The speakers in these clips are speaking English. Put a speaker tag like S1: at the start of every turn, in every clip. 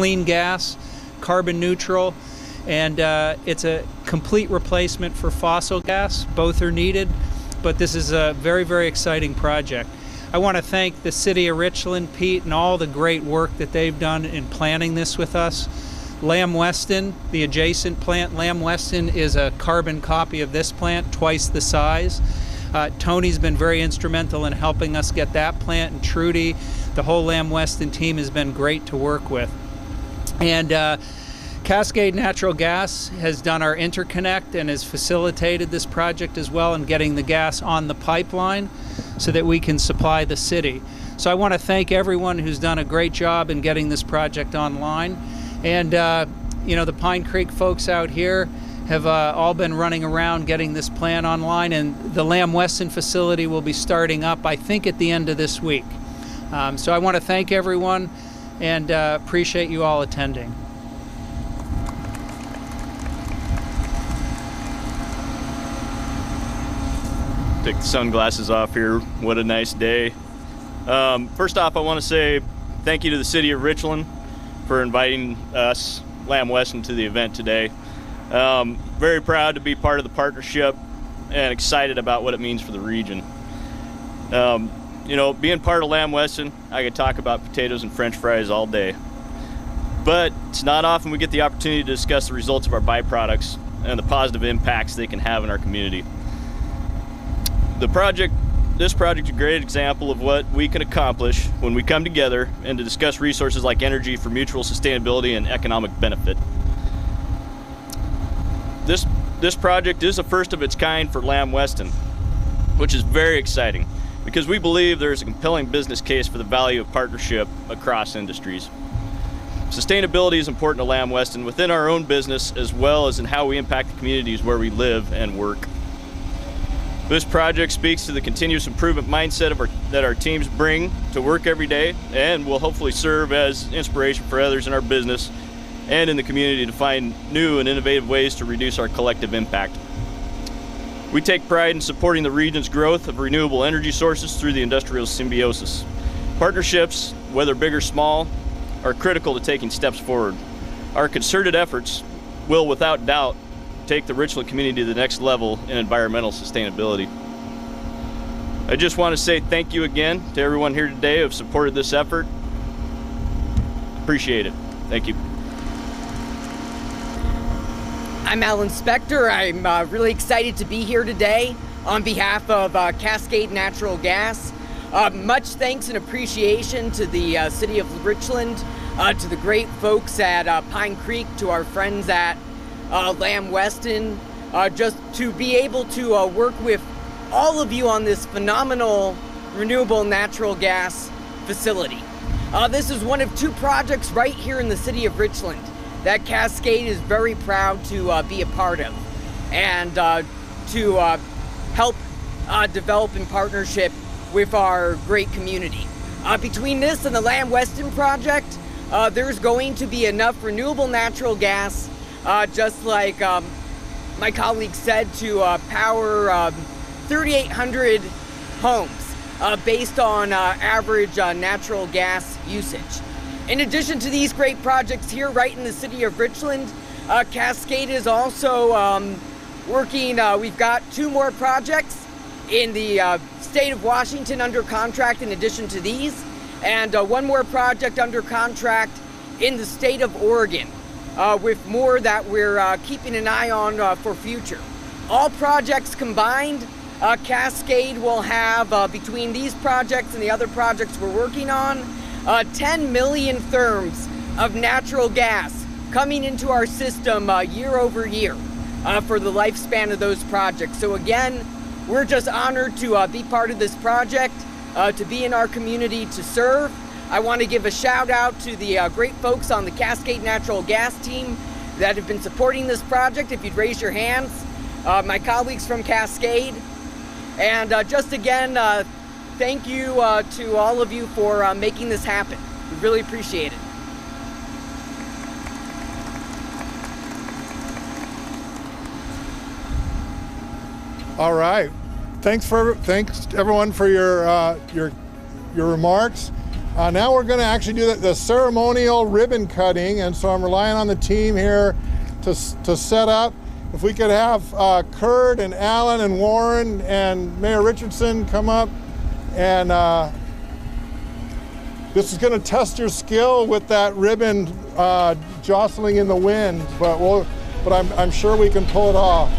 S1: clean gas, carbon neutral, and it's a complete replacement for fossil gas. Both are needed, but this is a very, very exciting project. I want to thank the City of Richland, Pete, and all the great work that they've done in planning this with us. Lamb Weston, the adjacent plant, Lamb Weston is a carbon copy of this plant, twice the size. Tony's been very instrumental in helping us get that plant, and Trudy, the whole Lamb Weston team has been great to work with. And Cascade Natural Gas has done our interconnect and has facilitated this project as well in getting the gas on the pipeline so that we can supply the city. So I want to thank everyone who's done a great job in getting this project online. And you know, the Pine Creek folks out here have all been running around getting this plant online, and the Lamb Weston facility will be starting up, I think, at the end of this week. So I want to thank everyone and appreciate you all attending.
S2: Take the sunglasses off here. What a nice day. First off, I want to say thank you to the City of Richland for inviting us, Lamb Weston, to the event today. Very proud to be part of the partnership and excited about what it means for the region. You know, being part of Lamb Weston, I could talk about potatoes and French fries all day. But it's not often we get the opportunity to discuss the results of our byproducts and the positive impacts they can have in our community. This project is a great example of what we can accomplish when we come together and to discuss resources like energy for mutual sustainability and economic benefit. This project is the first of its kind for Lamb Weston, which is very exciting because we believe there is a compelling business case for the value of partnership across industries. Sustainability is important to Lamb Weston within our own business as well as in how we impact the communities where we live and work. This project speaks to the continuous improvement mindset that our teams bring to work every day and will hopefully serve as inspiration for others in our business and in the community to find new and innovative ways to reduce our collective impact. We take pride in supporting the region's growth of renewable energy sources through the industrial symbiosis. Partnerships, whether big or small, are critical to taking steps forward. Our concerted efforts will, without doubt, take the Richland community to the next level in environmental sustainability. I just want to say thank you again to everyone here today who have supported this effort. Appreciate it. Thank you.
S3: I'm Alan Spector. I'm really excited to be here today on behalf of Cascade Natural Gas. Much thanks and appreciation to the City of Richland, to the great folks at Pine Creek, to our friends at Lamb Weston, just to be able to work with all of you on this phenomenal renewable natural gas facility. This is one of two projects right here in the City of Richland that Cascade is very proud to be a part of and to help develop in partnership with our great community. Between this and the Lamb Weston project, there's going to be enough renewable natural gas, just like my colleague said, to power 3,800 homes based on average natural gas usage. In addition to these great projects here right in the City of Richland, Cascade is also working, we've got two more projects in the state of Washington under contract in addition to these, and one more project under contract in the state of Oregon, with more that we're keeping an eye on for future. All projects combined, Cascade will have, between these projects and the other projects we're working on, 10 million therms of natural gas coming into our system year over year for the lifespan of those projects. So again, we're just honored to be part of this project, to be in our community to serve. I want to give a shout out to the great folks on the Cascade Natural Gas team that have been supporting this project. If you'd raise your hands, my colleagues from Cascade. And just again, thank you to all of you for making this happen. We really appreciate it.
S4: All right. Thanks everyone for your remarks. Now we're going to actually do the ceremonial ribbon cutting, and so I'm relying on the team here to set up. If we could have Kurt and Alan and Warren and Mayor Richardson come up, and this is going to test your skill with that ribbon jostling in the wind, but I'm sure we can pull it off.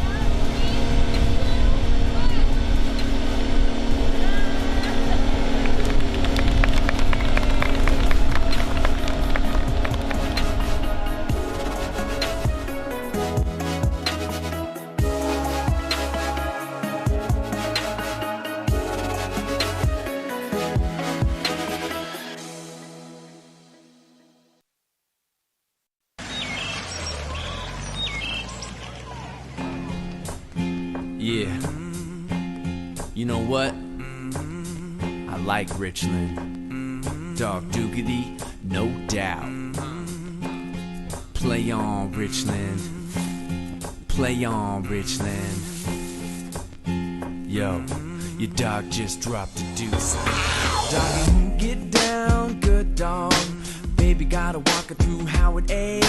S5: Yeah, you know what? I like Richland. Dog Doogity, no doubt. Play on, Richland. Play on, Richland. Yo, your dog just dropped a deuce. Doggy, get down, good dog. Baby, gotta walk her through Howard A.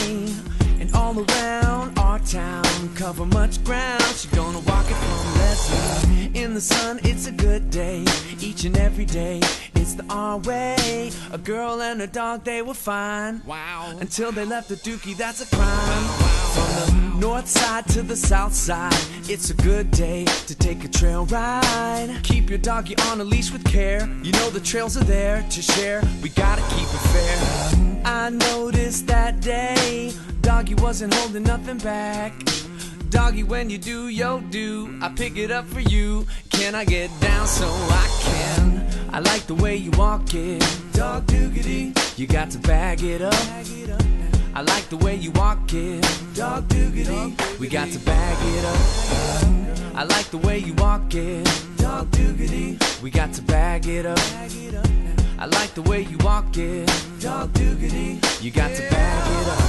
S5: And all around our town, cover much ground. She gonna walk it from Leslie. In the sun, it's a good day. Each and every day, it's the our way. A girl and a dog, they were fine. Wow. Until they left the dookie, that's a crime. From the north side to the south side, it's a good day to take a trail ride. Keep your doggy on a leash with care. You know the trails are there to share. We gotta keep it fair. I noticed that day Doggy wasn't holding nothing back. Doggy, when you do yo do, I pick it up for you. Can I get down so I can? I like the way you walk it. Dog doogity, you got to bag it up. I like the way you walk it. Dog doogity, we got to bag it up. I like the way you walk it. Dog doogity, we got to bag it up. I like the way you walk it. Dog doogity, you got to bag it up.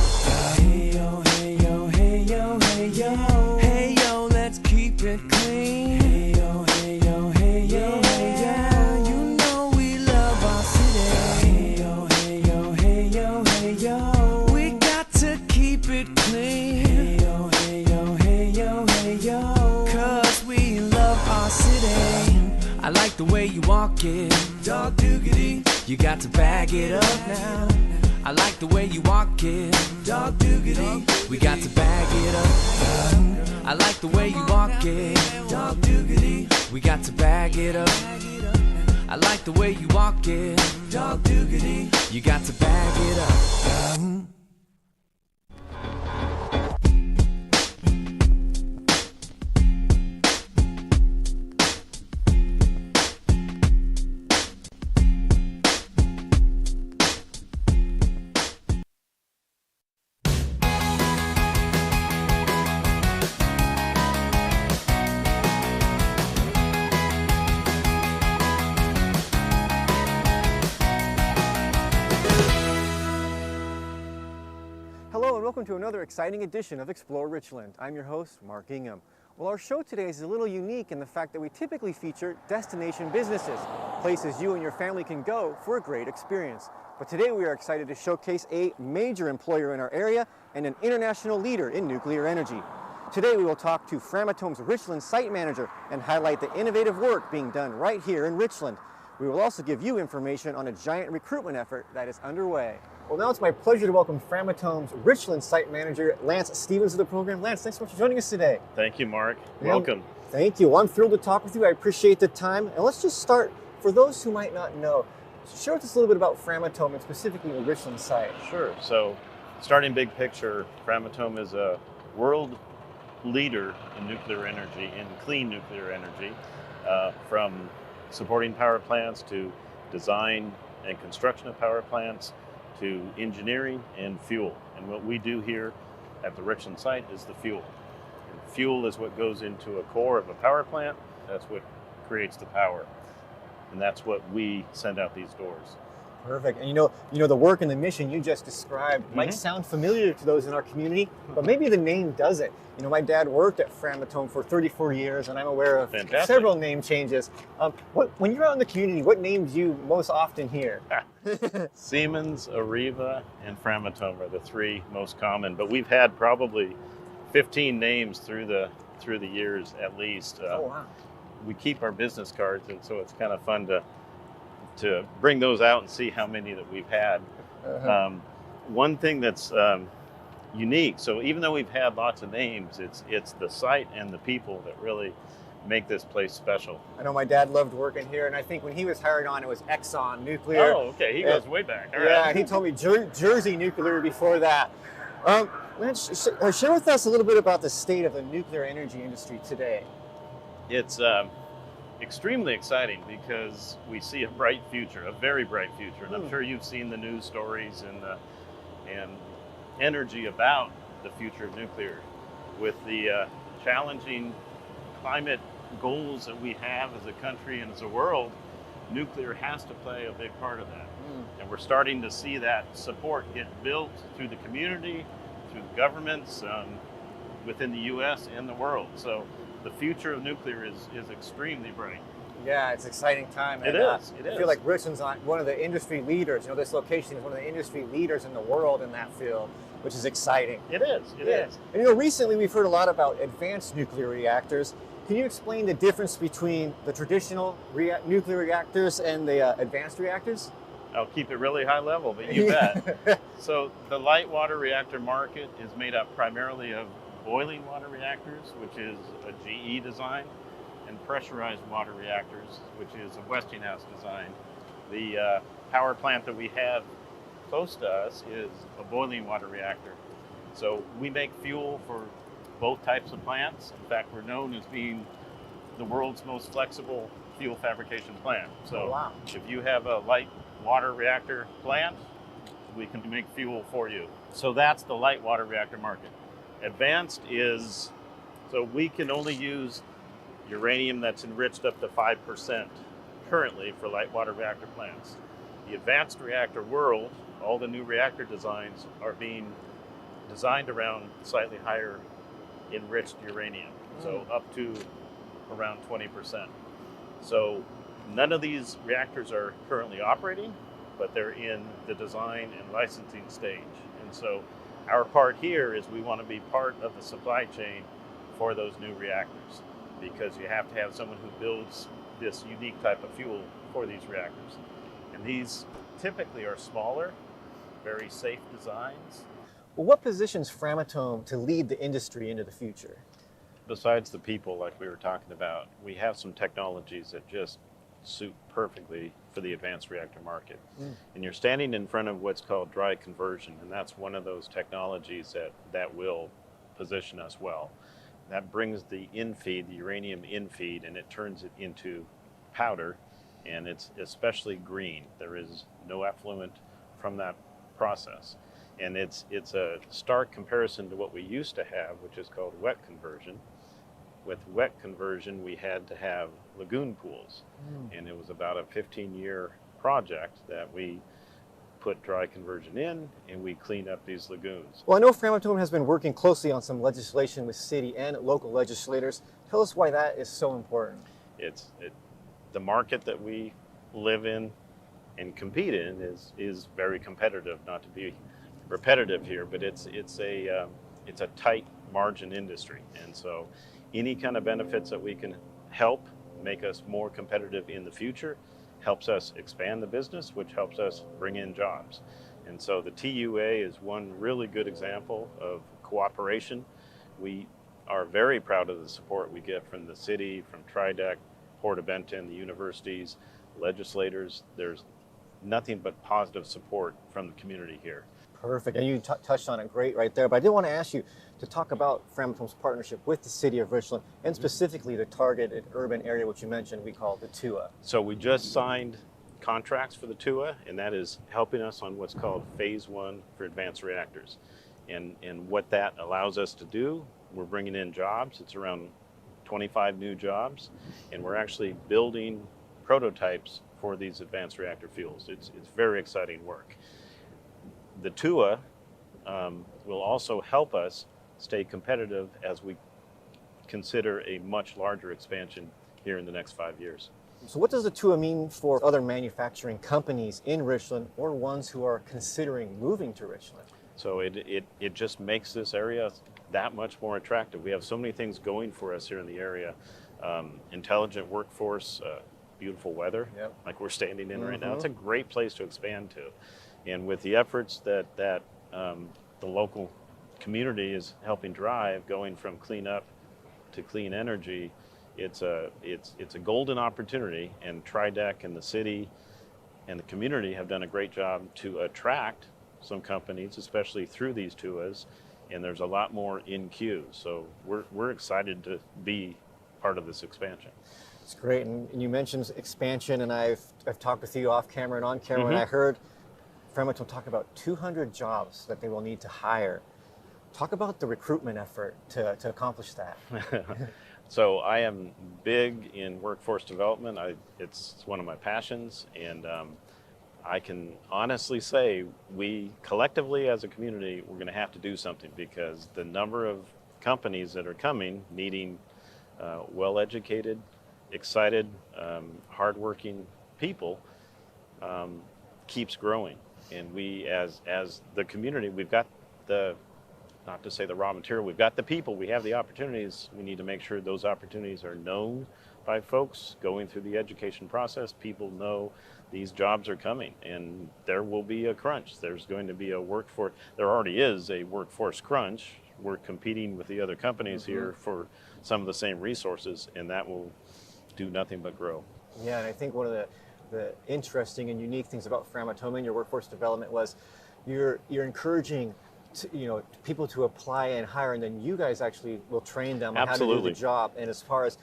S5: Hey yo, hey yo, hey yo, hey yo. Hey yo, let's keep it clean. Hey yo, hey yo, hey yo, hey yo. You know we love our city. Hey yo, hey yo, hey yo, hey yo. We got to keep it clean. Hey yo, hey yo, hey yo, hey yo. 'Cause we love our city. I like the way you walk it. Dog doogity, you got to bag it up now. I like the way you walk it. Dog doogity, we got to bag it up. I like the way you walk it. Dog doogity, we got to bag it up. I like the way you walk it. Dog doogity, you got to bag it up.
S6: Hello and welcome to another exciting edition of Explore Richland. I'm your host, Mark Ingham. Well, our show today is a little unique in the fact that we typically feature destination businesses, places you and your family can go for a great experience. But today we are excited to showcase a major employer in our area and an international leader in nuclear energy. Today we will talk to Framatome's Richland site manager and highlight the innovative work being done right here in Richland. We will also give you information on a giant recruitment effort that is underway. Well, now it's my pleasure to welcome Framatome's Richland site manager, Lance Stevens, to the program. Lance, thanks so much for joining us today.
S7: Thank you, Mark. Welcome.
S6: Thank you. Well, I'm thrilled to talk with you. I appreciate the time. And let's just start, for those who might not know, share with us a little bit about Framatome and specifically the Richland site.
S7: Sure. So, starting big picture, Framatome is a world leader in nuclear energy, in clean nuclear energy, from supporting power plants to design and construction of power plants to engineering and fuel. And what we do here at the Richland site is the fuel. And fuel is what goes into a core of a power plant. That's what creates the power. And that's what we send out these doors.
S6: Perfect. And you know the work and the mission you just described might sound familiar to those in our community, but maybe the name doesn't. You know, my dad worked at Framatome for 34 years, and I'm aware of several name changes. When you're out in the community, what names do you most often hear?
S7: Siemens, Arriva, and Framatome are the three most common, but we've had probably 15 names through the years at least.
S6: Oh wow!
S7: We keep our business cards, and so it's kind of fun to bring those out and see how many that we've had. One thing that's unique, so even though we've had lots of names, it's the site and the people that really make this place special.
S6: I know my dad loved working here, and I think when he was hired on, it was Exxon Nuclear.
S7: Oh, okay, he goes way back. All
S6: yeah,
S7: right.
S6: and he told me Jersey Nuclear before that. Lance, share with us a little bit about the state of the nuclear energy industry today.
S7: It's extremely exciting because we see a bright future, a very bright future, and I'm sure you've seen the news stories and energy about the future of nuclear. With the challenging climate goals that we have as a country and as a world, nuclear has to play a big part of that. And we're starting to see that support get built through the community, through the governments, within the U.S. and the world. So the future of nuclear is extremely bright.
S6: Yeah, it's an exciting time.
S7: It
S6: and,
S7: is.
S6: I feel like Richland's one of the industry leaders. You know, this location is one of the industry leaders in the world in that field, which is exciting.
S7: It is. It is.
S6: And you know, recently we've heard a lot about advanced nuclear reactors. Can you explain the difference between the traditional nuclear reactors and the advanced reactors?
S7: I'll keep it really high level, but you bet. So the light water reactor market is made up primarily of boiling water reactors, which is a GE design, and pressurized water reactors, which is a Westinghouse design. The power plant that we have close to us is a boiling water reactor. So we make fuel for both types of plants. In fact, we're known as being the world's most flexible fuel fabrication plant. So if you have a light water reactor plant, we can make fuel for you. So that's the light water reactor market. Advanced is, so we can only use uranium that's enriched up to 5% currently for light water reactor plants. The advanced reactor world, all the new reactor designs are being designed around slightly higher enriched uranium, so up to around 20%. So none of these reactors are currently operating, but they're in the design and licensing stage. And so our part here is we want to be part of the supply chain for those new reactors, because you have to have someone who builds this unique type of fuel for these reactors. And these typically are smaller, very safe designs.
S6: Well, what positions Framatome to lead the industry into the future?
S7: Besides the people like we were talking about, we have some technologies that just suit perfectly for the advanced reactor market. And you're standing in front of what's called dry conversion, and that's one of those technologies that will position us well. That brings the infeed, the uranium infeed, and it turns it into powder, and it's especially green. There is no effluent from that process. And it's a stark comparison to what we used to have, which is called wet conversion. With wet conversion, we had to have lagoon pools. And it was about a 15-year project that we put dry conversion in, and we cleaned up these lagoons.
S6: Well, I know Framatome has been working closely on some legislation with city and local legislators. Tell us why that is so important.
S7: The market that we live in and compete in is very competitive. Not to be repetitive here, but it's a tight margin industry, and so any kind of benefits that we can help make us more competitive in the future helps us expand the business, which helps us bring in jobs. And so the TUA is one really good example of cooperation. We are very proud of the support we get from the city, from TRIDEC, Port of Benton, the universities, legislators. There's nothing but positive support from the community here.
S6: Perfect, and you touched on it great right there, but I did want to ask you to talk about Framatome's partnership with the City of Richland, and specifically the targeted urban area, which you mentioned we call the TUA.
S7: So we just signed contracts for the TUA, and that is helping us on what's called Phase 1 for advanced reactors. And what that allows us to do, we're bringing in jobs. It's around 25 new jobs, and we're actually building prototypes for these advanced reactor fuels. It's very exciting work. The TUA will also help us stay competitive as we consider a much larger expansion here in the next 5 years.
S6: So what does the TUA mean for other manufacturing companies in Richland or ones who are considering moving to Richland?
S7: So it just makes this area that much more attractive. We have so many things going for us here in the area. Intelligent workforce, beautiful weather, like we're standing in right now. It's a great place to expand to. And with the efforts that the local community is helping drive, going from clean up to clean energy, it's a golden opportunity, and TriDeck and the city and the community have done a great job to attract some companies, especially through these TUAs, and there's a lot more in queue. So we're excited to be part of this expansion.
S6: It's great, and you mentioned expansion, and I've talked with you off camera and on camera, and I heard Framatome talk about 200 jobs that they will need to hire. Talk about the recruitment effort to accomplish that.
S7: So I am big in workforce development. It's one of my passions, and I can honestly say we collectively as a community, we're going to have to do something, because the number of companies that are coming needing well-educated, excited, hardworking people keeps growing. And we as the community, we've got not to say the raw material, we've got the people, we have the opportunities. We need to make sure those opportunities are known by folks going through the education process. People know these jobs are coming, and there will be a crunch. There's going to be a workforce, there already is a workforce crunch. We're competing with the other companies here for some of the same resources, and that will do nothing but grow.
S6: Yeah, and I think one of the interesting and unique things about Framatome and your workforce development was you're encouraging people to apply and hire, and then you guys actually will train them on how to do the job. And as far as,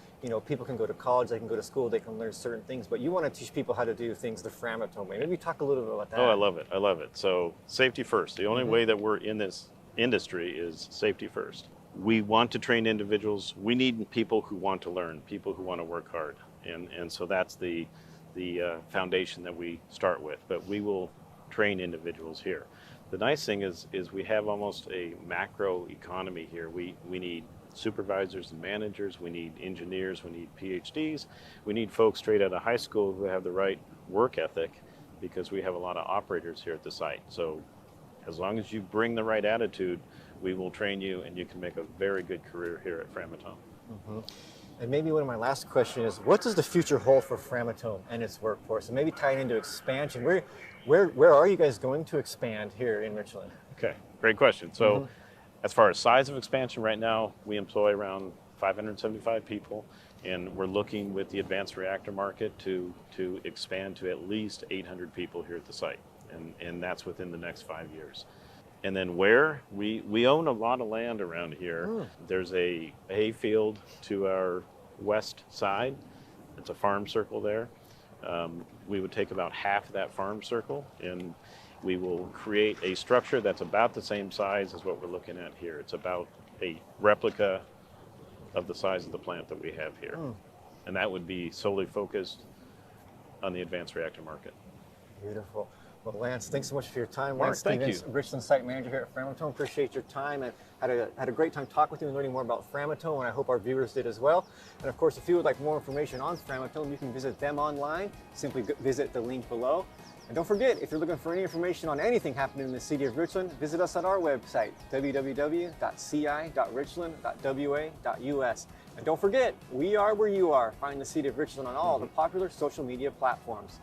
S6: people can go to college, they can go to school, they can learn certain things, but you want to teach people how to do things the Framatome way. Maybe talk a little bit about that.
S7: Oh, I love it. I love it. So safety first. The only way that we're in this industry is safety first. We want to train individuals. We need people who want to learn, people who want to work hard. And so that's the foundation that we start with. But we will train individuals here. The nice thing is we have almost a macro economy here. We need supervisors and managers, we need engineers, we need PhDs, we need folks straight out of high school who have the right work ethic, because we have a lot of operators here at the site. So as long as you bring the right attitude, we will train you, and you can make a very good career here at Framatome.
S6: And maybe one of my last questions is, what does the future hold for Framatome and its workforce? And maybe tie it into expansion. Where are you guys going to expand here in Richland?
S7: Okay, great question. So as far as size of expansion, right now we employ around 575 people, and we're looking with the advanced reactor market to expand to at least 800 people here at the site, and that's within the next 5 years. And then where? We own a lot of land around here. There's a hay field to our west side. It's a farm circle there. We would take about half of that farm circle, and we will create a structure that's about the same size as what we're looking at here. It's about a replica of the size of the plant that we have here. And that would be solely focused on the advanced reactor market.
S6: Beautiful. Well, Lance, thanks so much for your time.
S7: Mark,
S6: Lance
S7: thank
S6: Stevens,
S7: you.
S6: Richland site manager here at Framatome. Appreciate your time, and had a great time talking with you and learning more about Framatome, and I hope our viewers did as well. And of course, if you would like more information on Framatome, you can visit them online. Simply visit the link below. And don't forget, if you're looking for any information on anything happening in the city of Richland, visit us at our website, www.ci.richland.wa.us. And don't forget, we are where you are. Find the City of Richland on all the popular social media platforms.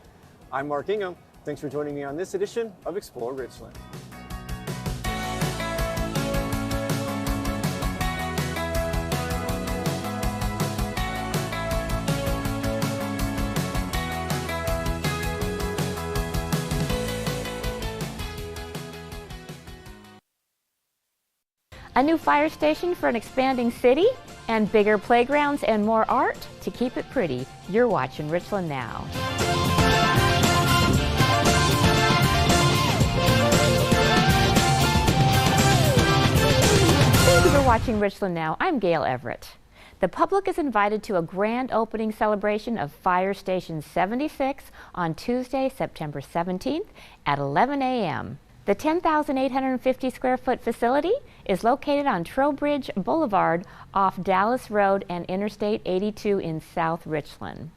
S6: I'm Mark Ingham. Thanks for joining me on this edition of Explore Richland.
S8: A new fire station for an expanding city, and bigger playgrounds and more art to keep it pretty. You're watching Richland Now. Thank you for watching Richland Now. I'm Gail Everett. The public is invited to a grand opening celebration of Fire Station 76 on Tuesday, September 17th at 11 a.m. The 10,850 square foot facility is located on Trowbridge Boulevard off Dallas Road and Interstate 82 in South Richland.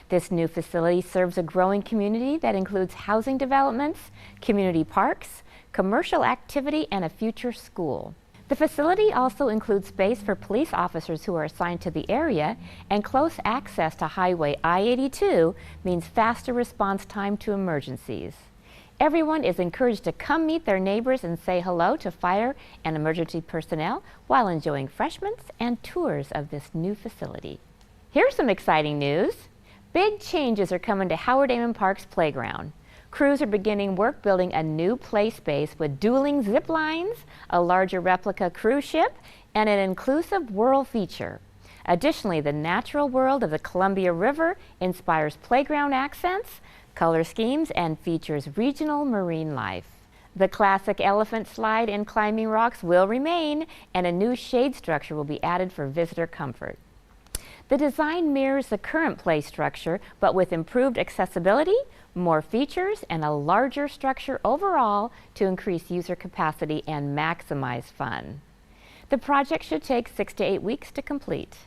S8: This new facility serves a growing community that includes housing developments, community parks, commercial activity, and a future school. The facility also includes space for police officers who are assigned to the area, and close access to Highway I-82 means faster response time to emergencies. Everyone is encouraged to come meet their neighbors and say hello to fire and emergency personnel while enjoying refreshments and tours of this new facility. Here's some exciting news. Big changes are coming to Howard Amon Park's playground. Crews are beginning work building a new play space with dueling zip lines, a larger replica cruise ship, and an inclusive whirl feature. Additionally, the natural world of the Columbia River inspires playground accents, color schemes, and features regional marine life. The classic elephant slide and climbing rocks will remain, and a new shade structure will be added for visitor comfort. The design mirrors the current play structure, but with improved accessibility, more features, and a larger structure overall to increase user capacity and maximize fun. The project should take 6 to 8 weeks to complete.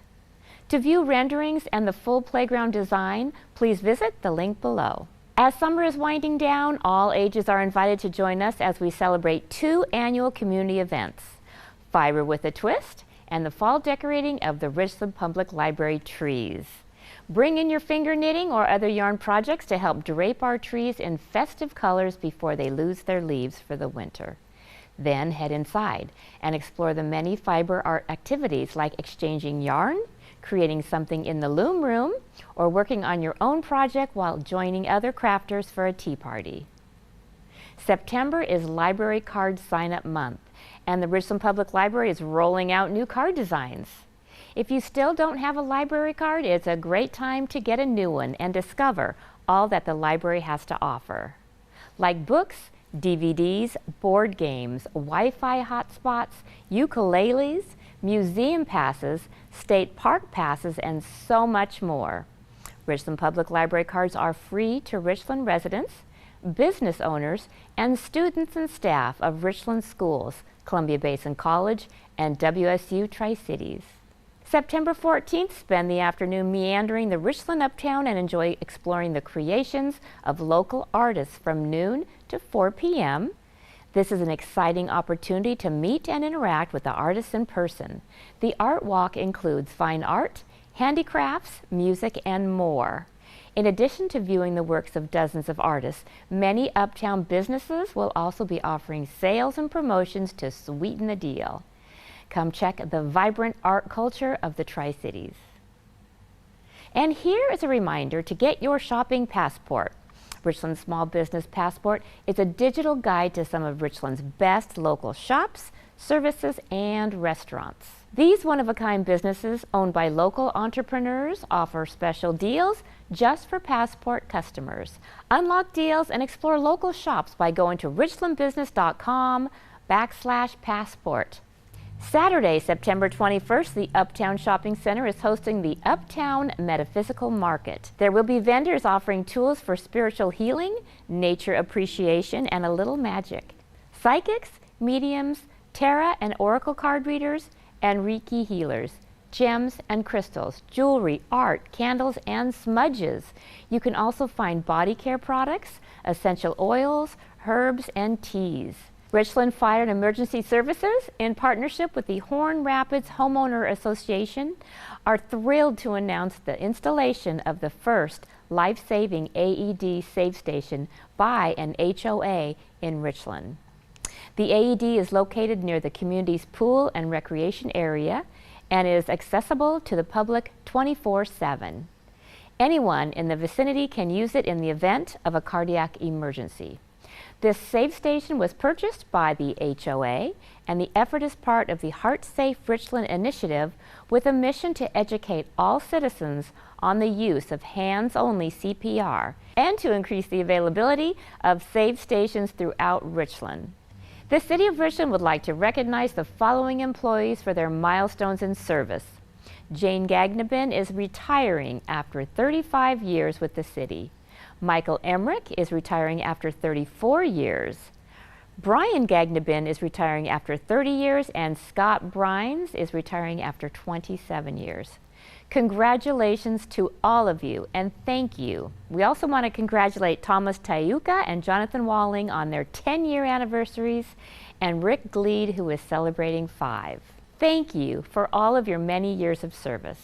S8: To view renderings and the full playground design, please visit the link below. As summer is winding down, all ages are invited to join us as we celebrate 2 annual community events, Fiber with a Twist and the fall decorating of the Richland Public Library trees. Bring in your finger knitting or other yarn projects to help drape our trees in festive colors before they lose their leaves for the winter. Then head inside and explore the many fiber art activities like exchanging yarn, creating something in the loom room, or working on your own project while joining other crafters for a tea party. September is Library Card Sign-Up Month, and the Richland Public Library is rolling out new card designs. If you still don't have a library card, it's a great time to get a new one and discover all that the library has to offer. Like books, DVDs, board games, Wi-Fi hotspots, ukuleles, museum passes, state park passes, and so much more. Richland Public Library cards are free to Richland residents, business owners, and students and staff of Richland schools, Columbia Basin College, and WSU Tri-Cities. September 14th, spend the afternoon meandering the Richland Uptown and enjoy exploring the creations of local artists from noon to 4 p.m. This is an exciting opportunity to meet and interact with the artists in person. The art walk includes fine art, handicrafts, music, and more. In addition to viewing the works of dozens of artists, many uptown businesses will also be offering sales and promotions to sweeten the deal. Come check the vibrant art culture of the Tri-Cities. And here is a reminder to get your shopping passport. Richland Small Business Passport is a digital guide to some of Richland's best local shops, services, and restaurants. These one-of-a-kind businesses owned by local entrepreneurs offer special deals just for Passport customers. Unlock deals and explore local shops by going to richlandbusiness.com/passport. Saturday, September 21st, the Uptown Shopping Center is hosting the Uptown Metaphysical Market. There will be vendors offering tools for spiritual healing, nature appreciation, and a little magic. Psychics, mediums, tarot and oracle card readers, and Reiki healers, gems and crystals, jewelry, art, candles, and smudges. You can also find body care products, essential oils, herbs, and teas. Richland Fire and Emergency Services, in partnership with the Horn Rapids Homeowner Association, are thrilled to announce the installation of the first life-saving AED safe station by an HOA in Richland. The AED is located near the community's pool and recreation area and is accessible to the public 24/7. Anyone in the vicinity can use it in the event of a cardiac emergency. This safe station was purchased by the HOA, and the effort is part of the Heart Safe Richland initiative with a mission to educate all citizens on the use of hands-only CPR and to increase the availability of safe stations throughout Richland. The City of Richland would like to recognize the following employees for their milestones in service: Jane Gagnabin is retiring after 35 years with the city. Michael Emmerich is retiring after 34 years. Brian Gagnabin is retiring after 30 years, and Scott Brines is retiring after 27 years. Congratulations to all of you, and thank you. We also want to congratulate Thomas Tayuka and Jonathan Walling on their 10-year anniversaries, and Rick Gleed, who is celebrating 5. Thank you for all of your many years of service.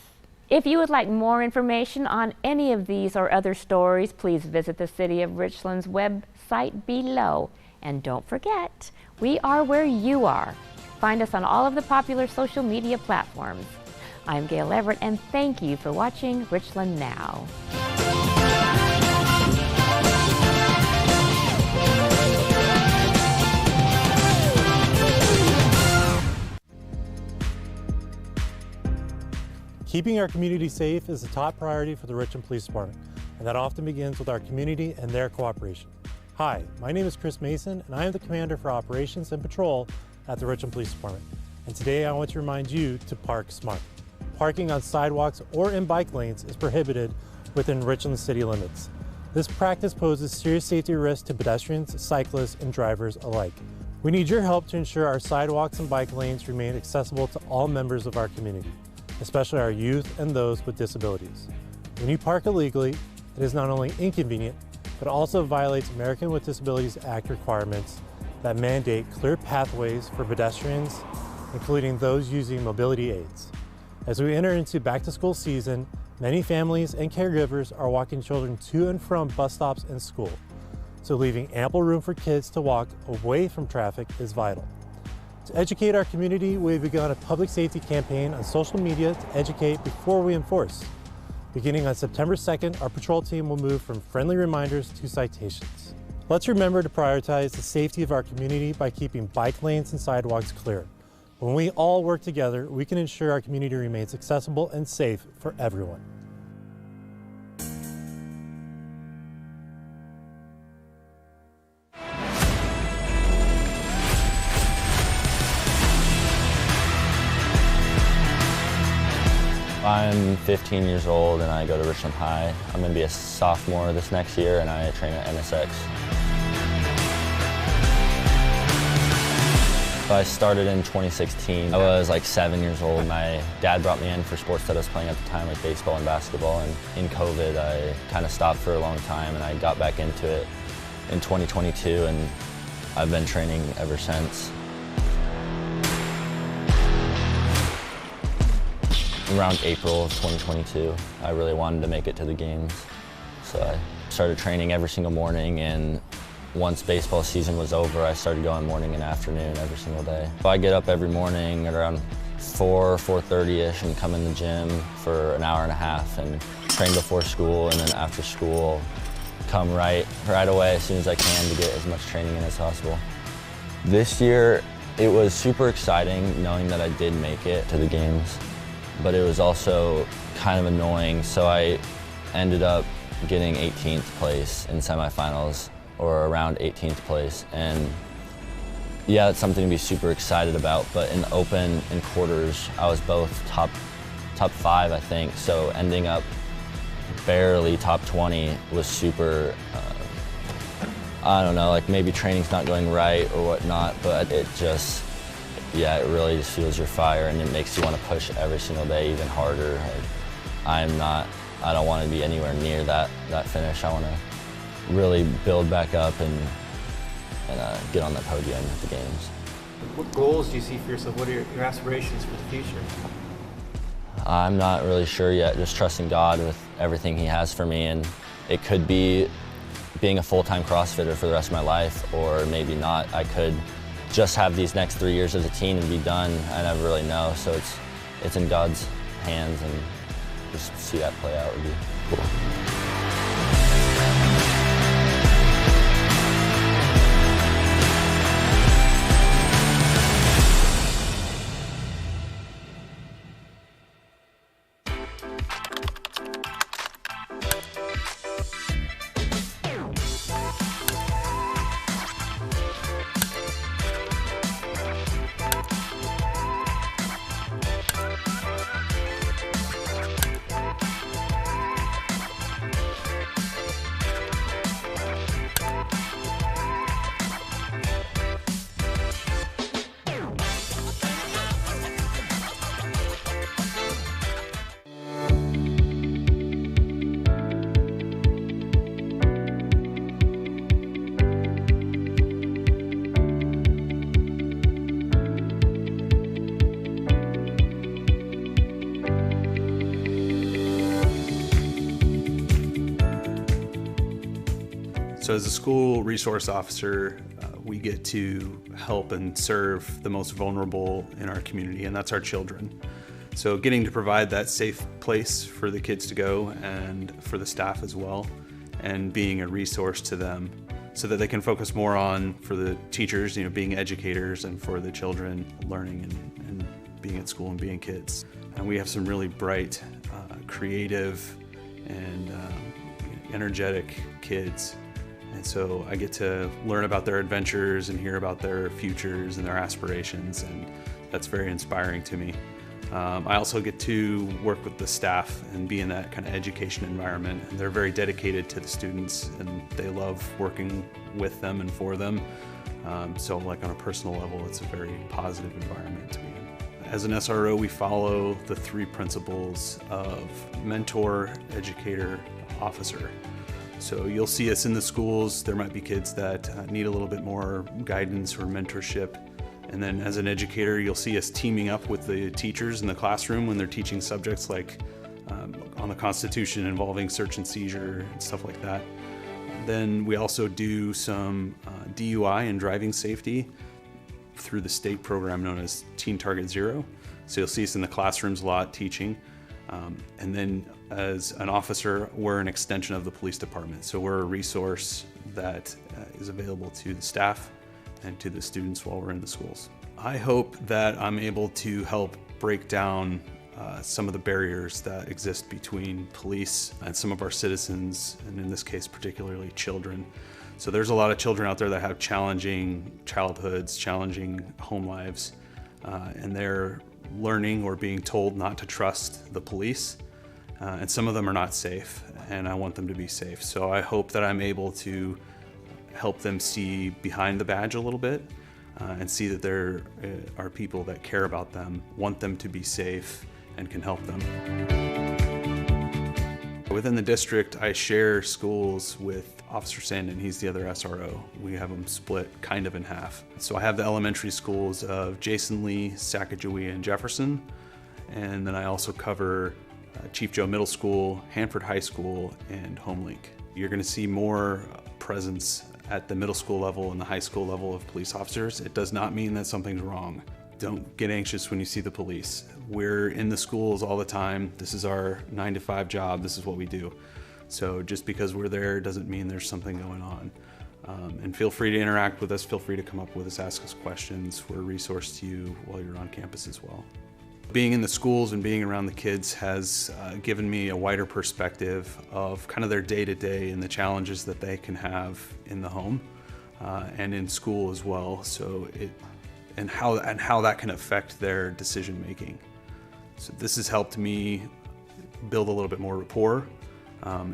S8: If you would like more information on any of these or other stories, please visit the City of Richland's website below. And don't forget, we are where you are. Find us on all of the popular social media platforms. I'm Gail Everett, and thank you for watching Richland Now.
S9: Keeping our community safe is a top priority for the Richland Police Department, and that often begins with our community and their cooperation. Hi, my name is Chris Mason, and I am the Commander for Operations and Patrol at the Richland Police Department. And today I want to remind you to park smart. Parking on sidewalks or in bike lanes is prohibited within Richland city limits. This practice poses serious safety risks to pedestrians, cyclists, and drivers alike. We need your help to ensure our sidewalks and bike lanes remain accessible to all members of our community, especially our youth and those with disabilities. When you park illegally, it is not only inconvenient, but also violates American with Disabilities Act requirements that mandate clear pathways for pedestrians, including those using mobility aids. As we enter into back-to-school season, many families and caregivers are walking children to and from bus stops and school, so leaving ample room for kids to walk away from traffic is vital. To educate our community, we've begun a public safety campaign on social media to educate before we enforce. Beginning on September 2nd, our patrol team will move from friendly reminders to citations. Let's remember to prioritize the safety of our community by keeping bike lanes and sidewalks clear. When we all work together, we can ensure our community remains accessible and safe for everyone.
S10: I'm 15 years old and I go to Richland High. I'm going to be a sophomore this next year and I train at NSX. I started in 2016. I was like 7 years old. My dad brought me in for sports that I was playing at the time, like baseball and basketball. And in COVID, I kind of stopped for a long time and I got back into it in 2022 and I've been training ever since. Around April of 2022, I really wanted to make it to the games. So I started training every single morning, and once baseball season was over, I started going morning and afternoon every single day. So I get up every morning at around 4:30ish and come in the gym for an hour and a half and train before school, and then after school, come right away as soon as I can to get as much training in as possible. This year, it was super exciting knowing that I did make it to the games. But it was also kind of annoying, so I ended up getting 18th place in semifinals, or around 18th place, and yeah, it's something to be super excited about, but in the open and quarters, I was both top 5, I think, so ending up barely top 20 was super, I don't know, like maybe training's not going right or whatnot, but it just, yeah, it really just fuels your fire and it makes you want to push every single day even harder. I don't want to be anywhere near that finish. I want to really build back up and get on the podium at the games.
S6: What goals do you see for yourself? What are your aspirations for the future?
S10: I'm not really sure yet, just trusting God with everything He has for me, and it could be being a full-time CrossFitter for the rest of my life, or maybe not. I could just have these next 3 years as a teen and be done. I never really know, so it's in God's hands, and just see that play out would be cool.
S11: So as a school resource officer, we get to help and serve the most vulnerable in our community, and that's our children. So getting to provide that safe place for the kids to go and for the staff as well, and being a resource to them so that they can focus more on, for the teachers, being educators, and for the children, learning and being at school and being kids. And we have some really bright, creative, and energetic kids. And so I get to learn about their adventures and hear about their futures and their aspirations, and that's very inspiring to me. I also get to work with the staff and be in that kind of education environment. And they're very dedicated to the students, and they love working with them and for them. So like on a personal level, it's a very positive environment to be in. As an SRO, we follow the 3 principles of mentor, educator, officer. So you'll see us in the schools. There might be kids that need a little bit more guidance or mentorship. And then as an educator, you'll see us teaming up with the teachers in the classroom when they're teaching subjects like on the Constitution involving search and seizure and stuff like that. Then we also do some DUI and driving safety through the state program known as Teen Target Zero. So you'll see us in the classrooms a lot teaching. And then as an officer, we're an extension of the police department. So we're a resource that is available to the staff and to the students while we're in the schools. I hope that I'm able to help break down some of the barriers that exist between police and some of our citizens, and in this case particularly children. So there's a lot of children out there that have challenging childhoods, challenging home lives, and they're learning or being told not to trust the police, and some of them are not safe, and I want them to be safe. So I hope that I'm able to help them see behind the badge a little bit, and see that there are people that care about them, want them to be safe, and can help them. Within the district, I share schools with Officer Sandin. He's the other SRO. We have them split kind of in half. So I have the elementary schools of Jason Lee, Sacagawea, and Jefferson. And then I also cover Chief Joe Middle School, Hanford High School, and Homelink. You're gonna see more presence at the middle school level and the high school level of police officers. It does not mean that something's wrong. Don't get anxious when you see the police. We're in the schools all the time. This is our 9-to-5 job. This is what we do. So just because we're there doesn't mean there's something going on. And feel free to interact with us. Feel free to come up with us, ask us questions. We're a resource to you while you're on campus as well. Being in the schools and being around the kids has given me a wider perspective of kind of their day-to-day and the challenges that they can have in the home and in school as well. So and how that can affect their decision making. So this has helped me build a little bit more rapport.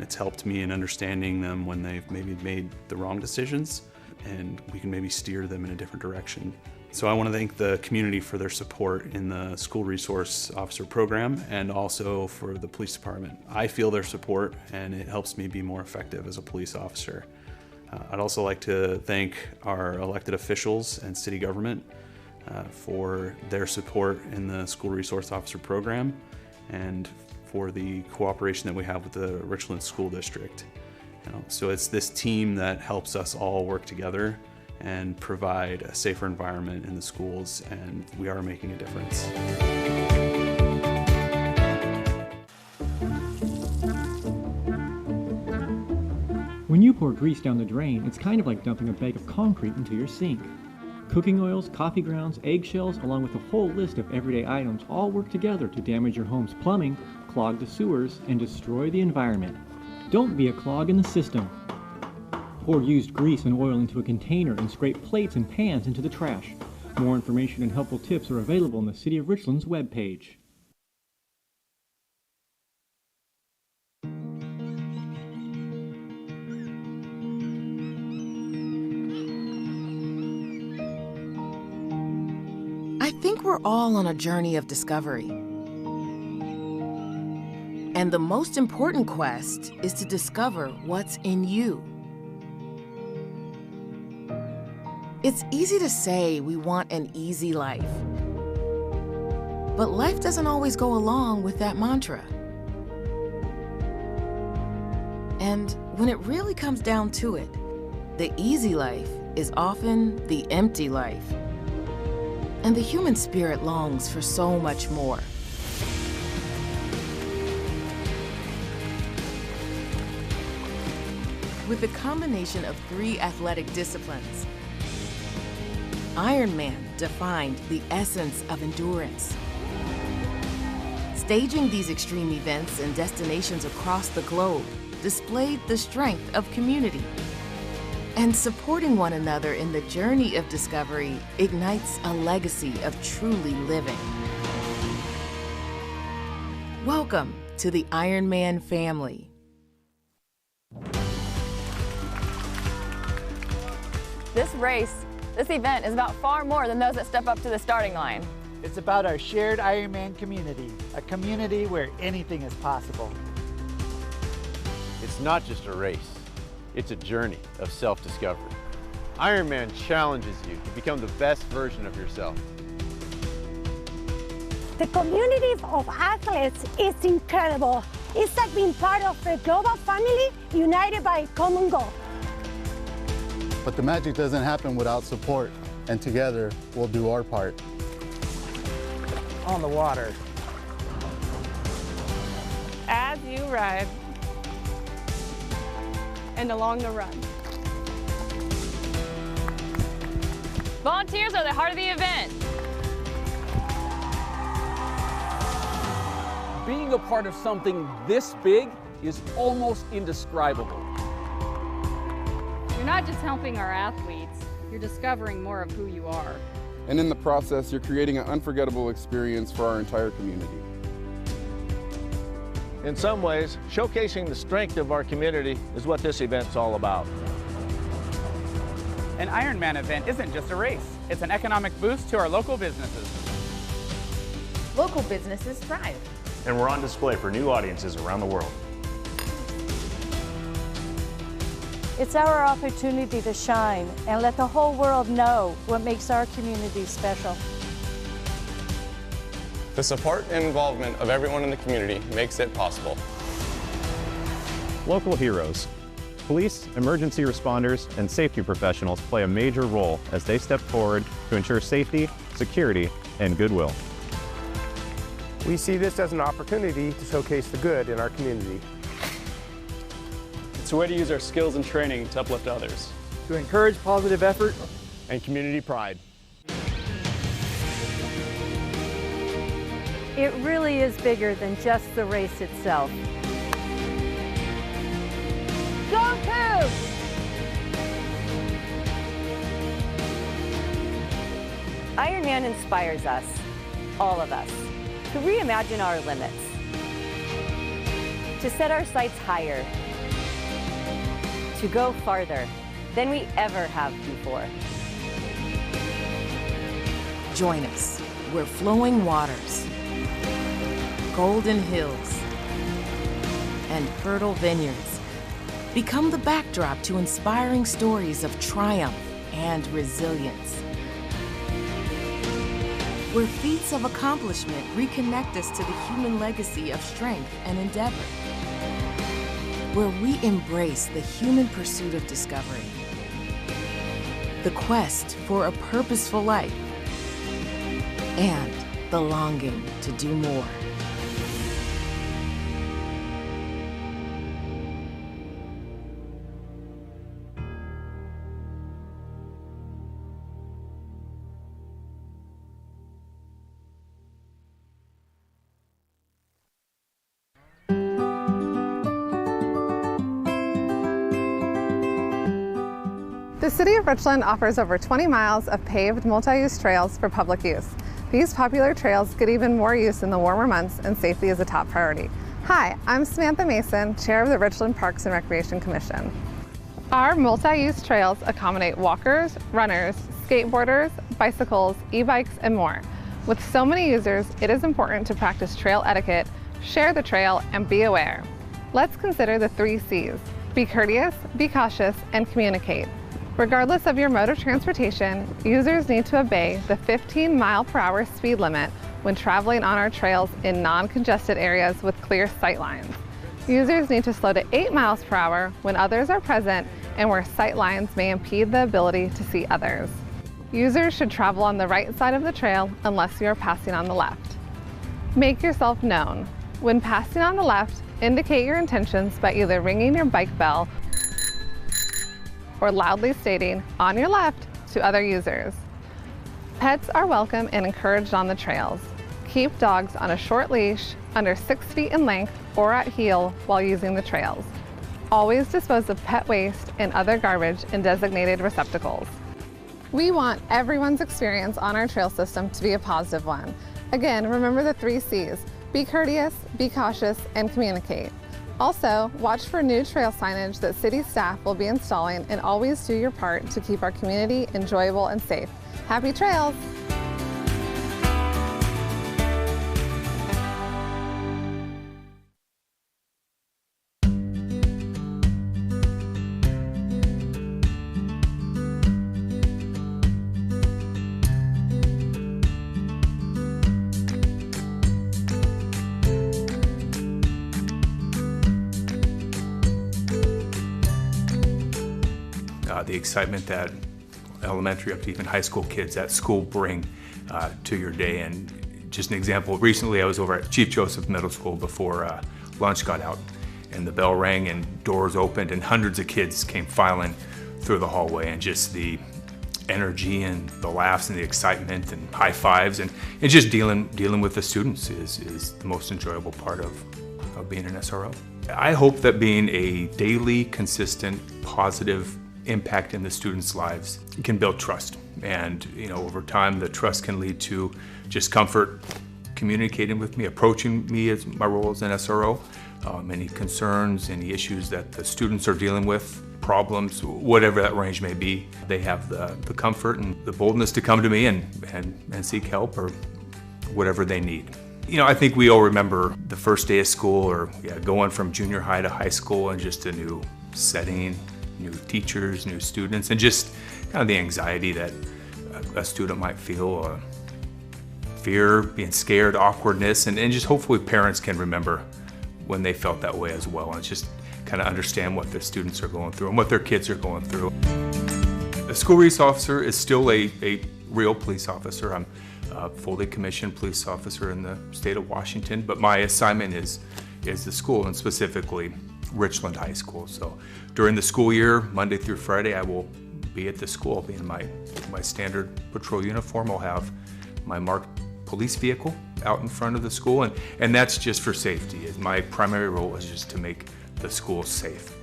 S11: It's helped me in understanding them when they've maybe made the wrong decisions, and we can maybe steer them in a different direction. So I want to thank the community for their support in the School Resource Officer program, and also for the police department. I feel their support, and it helps me be more effective as a police officer. I'd also like to thank our elected officials and city government for their support in the School Resource Officer program, and for the cooperation that we have with the Richland School District. So it's this team that helps us all work together and provide a safer environment in the schools, and we are making a difference.
S12: When you pour grease down the drain, it's kind of like dumping a bag of concrete into your sink. Cooking oils, coffee grounds, eggshells, along with a whole list of everyday items all work together to damage your home's plumbing, clog the sewers, and destroy the environment. Don't be a clog in the system. Pour used grease and oil into a container and scrape plates and pans into the trash. More information and helpful tips are available on the City of Richland's webpage.
S13: I think we're all on a journey of discovery. And the most important quest is to discover what's in you. It's easy to say we want an easy life. But life doesn't always go along with that mantra. And when it really comes down to it, the easy life is often the empty life. And the human spirit longs for so much more. With the combination of 3 athletic disciplines, Ironman defined the essence of endurance. Staging these extreme events and destinations across the globe displayed the strength of community. And supporting one another in the journey of discovery ignites a legacy of truly living. Welcome to the Ironman family.
S14: This event is about far more than those that step up to the starting line.
S15: It's about our shared Ironman community, a community where anything is possible.
S16: It's not just a race, it's a journey of self-discovery. Ironman challenges you to become the best version of yourself.
S17: The community of athletes is incredible. It's like being part of a global family united by a common goal.
S18: But the magic doesn't happen without support, and together we'll do our part.
S15: On the water.
S19: As you ride, and along the run.
S14: Volunteers are the heart of the event.
S20: Being a part of something this big is almost indescribable.
S19: You're not just helping our athletes, you're discovering more of who you are.
S21: And in the process, you're creating an unforgettable experience for our entire community.
S22: In some ways, showcasing the strength of our community is what this event's all about.
S23: An Ironman event isn't just a race, it's an economic boost to our local businesses.
S24: Local businesses thrive.
S7: And we're on display for new audiences around the world.
S25: It's our opportunity to shine and let the whole world know what makes our community special.
S26: The support and involvement of everyone in the community makes it possible.
S27: Local heroes. Police, emergency responders, and safety professionals play a major role as they step forward to ensure safety, security, and goodwill.
S28: We see this as an opportunity to showcase the good in our community.
S29: It's a way to use our skills and training to uplift others.
S15: To encourage positive effort
S29: and community pride.
S25: It really is bigger than just the race itself.
S17: Go Cougs!
S8: Ironman inspires us, all of us, to reimagine our limits, to set our sights higher, to go farther than we ever have before.
S13: Join us where flowing waters, golden hills, and fertile vineyards become the backdrop to inspiring stories of triumph and resilience. Where feats of accomplishment reconnect us to the human legacy of strength and endeavor. Where we embrace the human pursuit of discovery, the quest for a purposeful life, and the longing to do more.
S30: The City of Richland offers over 20 miles of paved multi-use trails for public use. These popular trails get even more use in the warmer months, and safety is a top priority. Hi, I'm Samantha Mason, Chair of the Richland Parks and Recreation Commission. Our multi-use trails accommodate walkers, runners, skateboarders, bicycles, e-bikes, and more. With so many users, it is important to practice trail etiquette, share the trail, and be aware. Let's consider the 3 C's. Be courteous, be cautious, and communicate. Regardless of your mode of transportation, users need to obey the 15-mile-per-hour speed limit when traveling on our trails in non-congested areas with clear sight lines. Users need to slow to 8 miles per hour when others are present and where sight lines may impede the ability to see others. Users should travel on the right side of the trail unless you are passing on the left. Make yourself known. When passing on the left, indicate your intentions by either ringing your bike bell or loudly stating, "On your left," to other users. Pets are welcome and encouraged on the trails. Keep dogs on a short leash, under 6 feet in length or at heel while using the trails. Always dispose of pet waste and other garbage in designated receptacles. We want everyone's experience on our trail system to be a positive one. Again, remember the 3 C's: be courteous, be cautious, and communicate. Also, watch for new trail signage that city staff will be installing, and always do your part to keep our community enjoyable and safe. Happy trails!
S1: The excitement that elementary up to even high school kids at school bring to your day. And just an example, recently I was over at Chief Joseph Middle School before lunch got out, and the bell rang and doors opened and hundreds of kids came filing through the hallway, and just the energy and the laughs and the excitement and high fives and just dealing with the students is the most enjoyable part of being an SRO. I hope that being a daily, consistent, positive impact in the students' lives can build trust, and over time the trust can lead to just comfort communicating with me, approaching me as my role as an SRO, any concerns, any issues that the students are dealing with, problems, whatever that range may be. They have the comfort and the boldness to come to me and seek help or whatever they need. I think we all remember the first day of school, or going from junior high to high school, and just a new setting, new teachers, new students, and just kind of the anxiety that a student might feel, fear, being scared, awkwardness, and just hopefully parents can remember when they felt that way as well, and just kind of understand what their students are going through and what their kids are going through. The school resource officer is still a real police officer. I'm a fully commissioned police officer in the state of Washington, but my assignment is the school, and specifically Richland High School. So during the school year, Monday through Friday, I will be at the school. I'll be in my standard patrol uniform. I'll have my marked police vehicle out in front of the school, and that's just for safety. My primary role is just to make the school safe.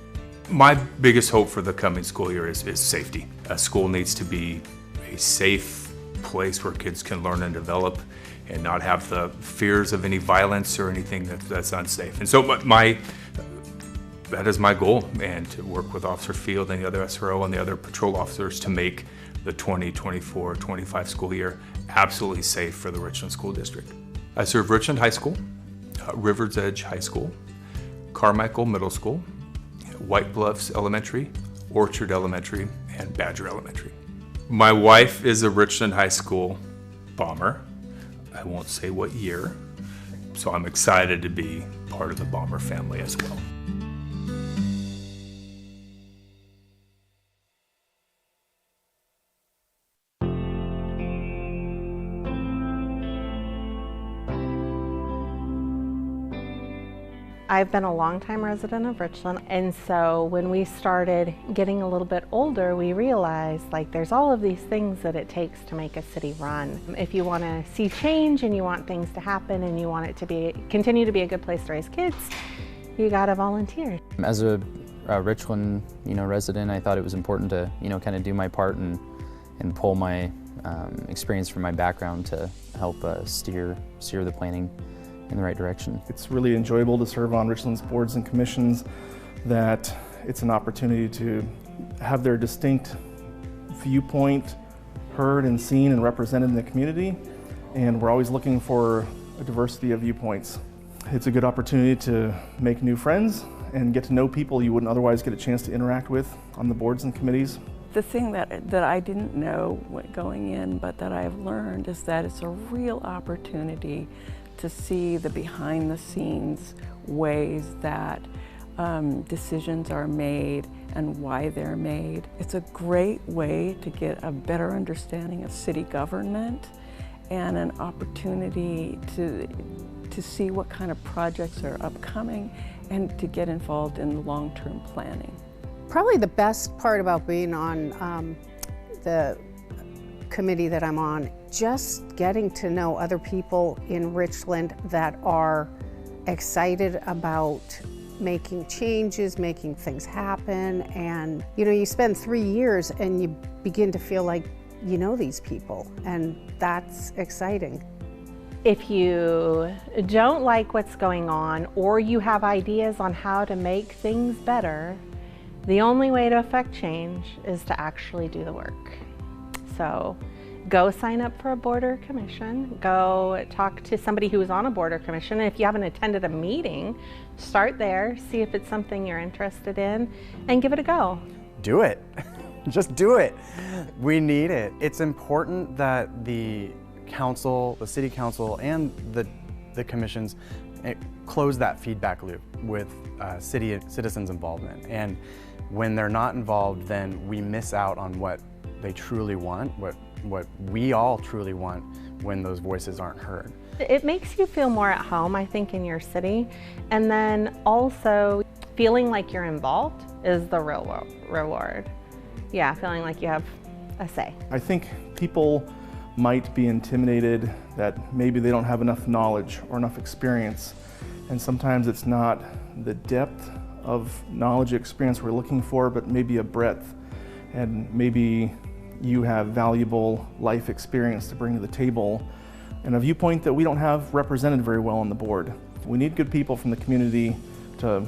S1: My biggest hope for the coming school year is safety. A school needs to be a safe place where kids can learn and develop and not have the fears of any violence or anything that's unsafe. And so that is my goal, and to work with Officer Field and the other SRO and the other patrol officers to make the 2024-25 school year absolutely safe for the Richland School District. I serve Richland High School, River's Edge High School, Carmichael Middle School, White Bluffs Elementary, Orchard Elementary, and Badger Elementary. My wife is a Richland High School Bomber. I won't say what year, so I'm excited to be part of the Bomber family as well.
S2: I've been a longtime resident of Richland, and so when we started getting a little bit older, we realized there's all of these things that it takes to make a city run. If you want to see change and you want things to happen and you want it to continue to be a good place to raise kids, you got to volunteer.
S3: As a Richland, resident, I thought it was important to, kind of do my part and pull my experience from my background to help steer the planning in the right direction.
S4: It's really enjoyable to serve on Richland's boards and commissions, that it's an opportunity to have their distinct viewpoint heard and seen and represented in the community, and we're always looking for a diversity of viewpoints. It's a good opportunity to make new friends and get to know people you wouldn't otherwise get a chance to interact with on the boards and committees.
S5: The thing that I didn't know going in, but that I've learned, is that it's a real opportunity to see the behind-the-scenes ways that decisions are made and why they're made. It's a great way to get a better understanding of city government and an opportunity to see what kind of projects are upcoming and to get involved in long-term planning.
S6: Probably the best part about being on the committee that I'm on, just getting to know other people in Richland that are excited about making changes, making things happen. And you know, you spend 3 years and you begin to feel like you know these people, and that's exciting.
S2: If you don't like what's going on, or you have ideas on how to make things better, the only way to affect change is to actually do the work. So go sign up for a border commission, go talk to somebody who is on a border commission. If you haven't attended a meeting, start there, see if it's something you're interested in, and give it a go.
S9: Do it. Just do it. We need it. It's important that the council, the city council, and the commissions close that feedback loop with citizens' involvement. And when they're not involved, then we miss out on what they truly want, what we all truly want when those voices aren't heard.
S2: It makes you feel more at home, I think, in your city. And then also feeling like you're involved is the real reward. Yeah, feeling like you have a say.
S4: I think people might be intimidated that maybe they don't have enough knowledge or enough experience. And sometimes it's not the depth of knowledge experience we're looking for, but maybe a breadth. And maybe you have valuable life experience to bring to the table and a viewpoint that we don't have represented very well on the board. We need good people from the community to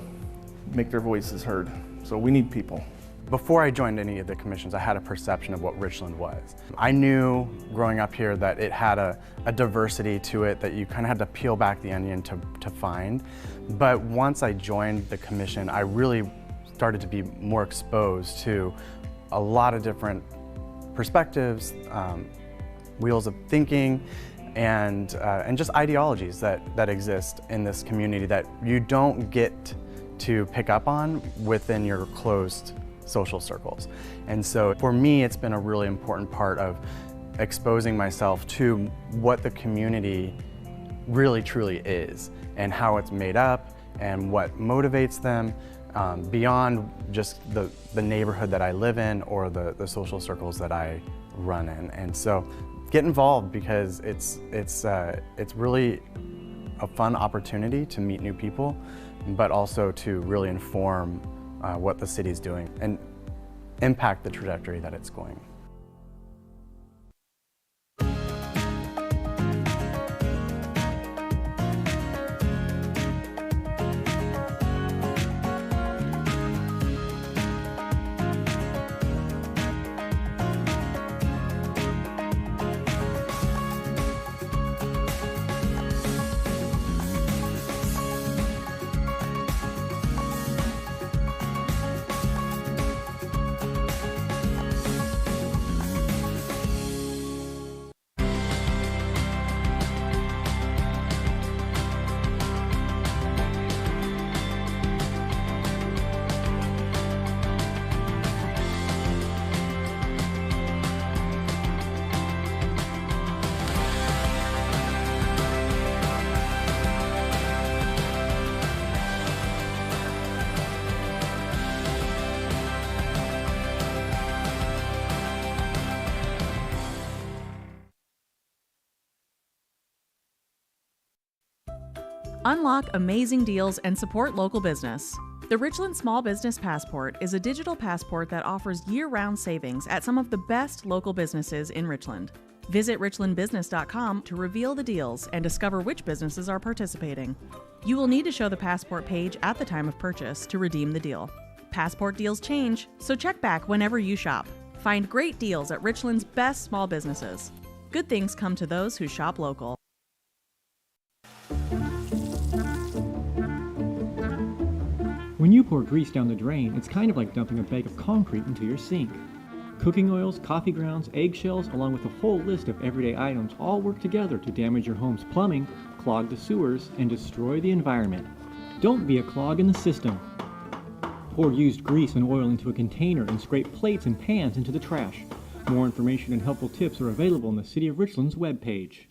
S4: make their voices heard. So we need people.
S9: Before I joined any of the commissions, I had a perception of what Richland was. I knew growing up here that it had a diversity to it that you kind of had to peel back the onion to find. But once I joined the commission, I really started to be more exposed to a lot of different perspectives, wheels of thinking, and just ideologies that exist in this community that you don't get to pick up on within your closed social circles. And so for me, it's been a really important part of exposing myself to what the community really truly is and how it's made up and what motivates them beyond just the neighborhood that I live in or the social circles that I run in. And so get involved, because it's really a fun opportunity to meet new people, but also to really inform what the city's doing and impact the trajectory that it's going.
S10: Unlock amazing deals and support local business. The Richland Small Business Passport is a digital passport that offers year-round savings at some of the best local businesses in Richland. Visit richlandbusiness.com to reveal the deals and discover which businesses are participating. You will need to show the passport page at the time of purchase to redeem the deal. Passport deals change, so check back whenever you shop. Find great deals at Richland's best small businesses. Good things come to those who shop local.
S11: When you pour grease down the drain, it's kind of like dumping a bag of concrete into your sink. Cooking oils, coffee grounds, eggshells, along with a whole list of everyday items all work together to damage your home's plumbing, clog the sewers, and destroy the environment. Don't be a clog in the system. Pour used grease and oil into a container and scrape plates and pans into the trash. More information and helpful tips are available on the City of Richland's webpage.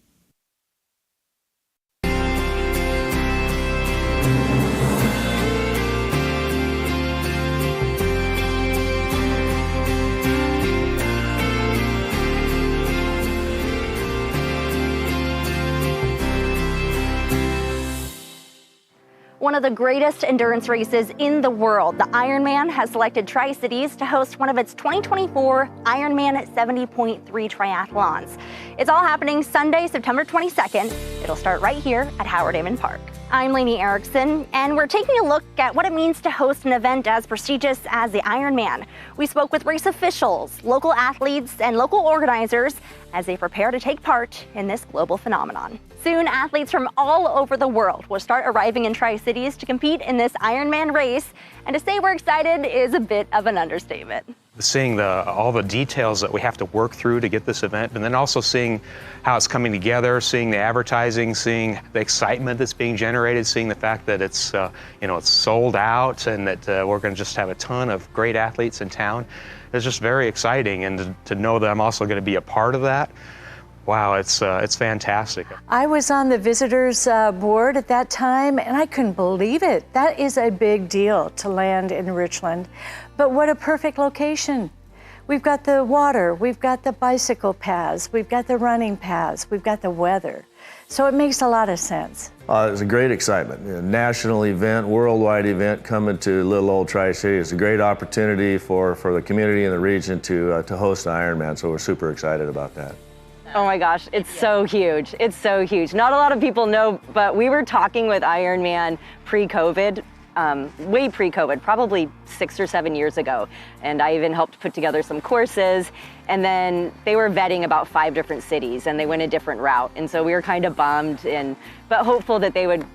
S12: One of the greatest endurance races in the world, the Ironman, has selected Tri-Cities to host one of its 2024 Ironman 70.3 triathlons. It's all happening Sunday, September 22nd. It'll start right here at Howard Ammon Park. I'm Lainey Erickson, and we're taking a look at what it means to host an event as prestigious as the Ironman. We spoke with race officials, local athletes, and local organizers as they prepare to take part in this global phenomenon. Soon, athletes from all over the world will start arriving in Tri-Cities to compete in this Ironman race, and to say we're excited is a bit of an understatement.
S14: Seeing all the details that we have to work through to get this event, and then also seeing how it's coming together, seeing the advertising, seeing the excitement that's being generated, seeing the fact that it's it's sold out, and that we're going to just have a ton of great athletes in town. It's just very exciting, and to know that I'm also going to be a part of that. Wow, it's fantastic.
S25: I was on the visitors board at that time, and I couldn't believe it. That is a big deal to land in Richland. But what a perfect location. We've got the water, we've got the bicycle paths, we've got the running paths, we've got the weather. So it makes a lot of sense.
S16: It's a great excitement. A national event, worldwide event coming to little old Tri-City. It's a great opportunity for the community in the region to host an Ironman, so we're super excited about that.
S18: Oh my gosh, it's so huge. It's so huge. Not a lot of people know, but we were talking with Ironman pre-COVID, way pre-COVID, probably 6 or 7 years ago. And I even helped put together some courses. And then they were vetting about 5 different cities, and they went a different route. And so we were kind of bummed, but hopeful that they would,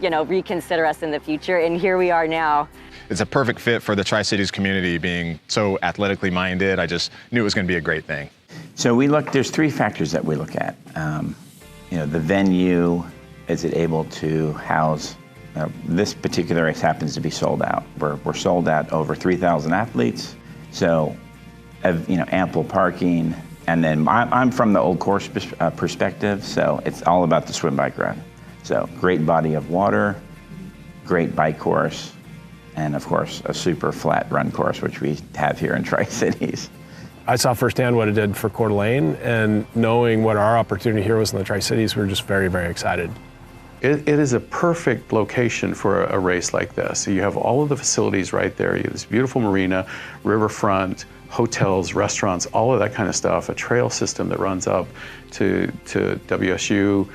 S18: reconsider us in the future. And here we are now.
S19: It's a perfect fit for the Tri-Cities community, being so athletically minded. I just knew it was going to be a great thing.
S20: So there's 3 factors that we look at. The venue, is it able to house, this particular race happens to be sold out. We're sold out over 3,000 athletes, so ample parking. And then I'm from the old course perspective, so it's all about the swim bike run. So great body of water, great bike course, and of course a super flat run course, which we have here in Tri-Cities.
S28: I saw firsthand what it did for Coeur d'Alene, and knowing what our opportunity here was in the Tri-Cities, we were just very, very excited.
S21: It is a perfect location for a race like this. So you have all of the facilities right there. You have this beautiful marina, riverfront, hotels, restaurants, all of that kind of stuff, a trail system that runs up to WSU.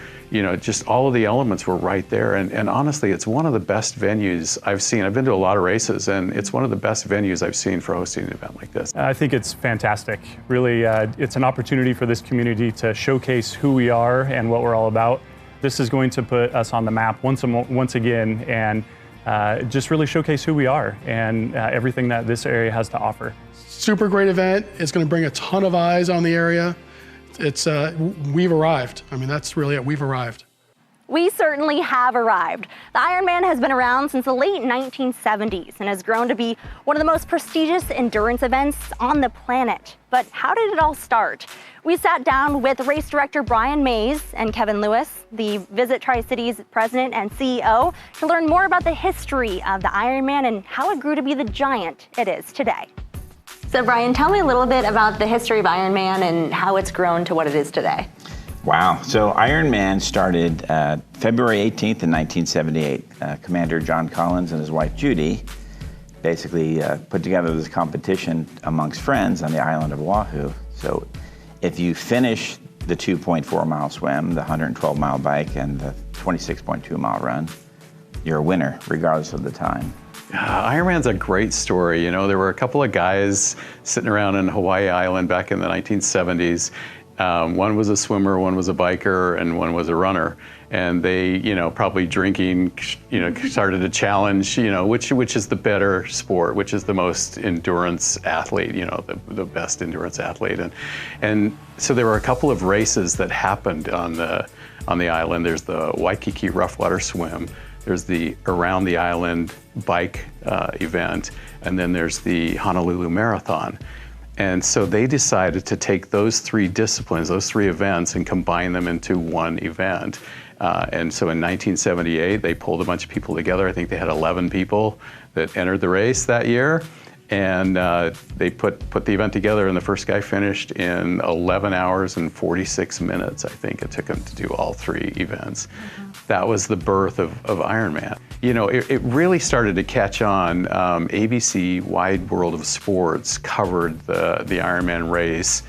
S21: Just all of the elements were right there. And honestly, it's one of the best venues I've seen. I've been to a lot of races, and it's one of the best venues I've seen for hosting an event like this.
S22: I think it's fantastic. Really, it's an opportunity for this community to showcase who we are and what we're all about. This is going to put us on the map once again, and just really showcase who we are and everything that this area has to offer.
S23: Super great event. It's going to bring a ton of eyes on the area. We've arrived. I mean, that's really it. We've arrived.
S12: We certainly have arrived. The Ironman has been around since the late 1970s and has grown to be one of the most prestigious endurance events on the planet. But how did it all start? We sat down with race director Brian Mays and Kevin Lewis, the Visit Tri-Cities president and CEO, to learn more about the history of the Ironman and how it grew to be the giant it is today. So Brian, tell me a little bit about the history of Ironman and how it's grown to what it is today.
S20: Wow. So Ironman started February 18th in 1978. Commander John Collins and his wife Judy basically put together this competition amongst friends on the island of Oahu. So if you finish the 2.4 mile swim, the 112 mile bike, and the 26.2 mile run, you're a winner regardless of the time.
S21: Ironman's a great story. There were a couple of guys sitting around in Hawaii Island back in the 1970s. One was a swimmer, one was a biker, and one was a runner. And they, probably drinking, started to challenge, which is the better sport, which is the most endurance athlete, the best endurance athlete. And so there were a couple of races that happened on the island. There's the Waikiki Rough Water Swim. there's the Around the Island bike event, and then there's the Honolulu Marathon. And so they decided to take those three disciplines, those three events, and combine them into one event. And so in 1978, they pulled a bunch of people together. I think they had 11 people that entered the race that year. And they put the event together, and the first guy finished in 11 hours and 46 minutes. I think it took him to do all three events. That was the birth of Ironman. You know, it really started to catch on. ABC Wide World of Sports covered the Ironman race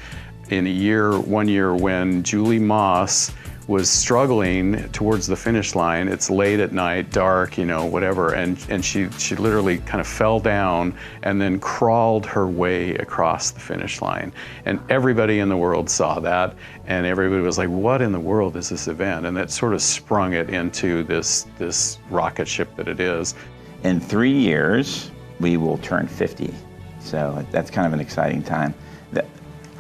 S21: in 1 year when Julie Moss was struggling towards the finish line. It's late at night, dark, you know, whatever, and she literally kind of fell down and then crawled her way across the finish line. And everybody in the world saw that, and everybody was like, what in the world is this event? And that sort of sprung it into this rocket ship that it is.
S20: In 3 years, we will turn 50. So that's kind of an exciting time.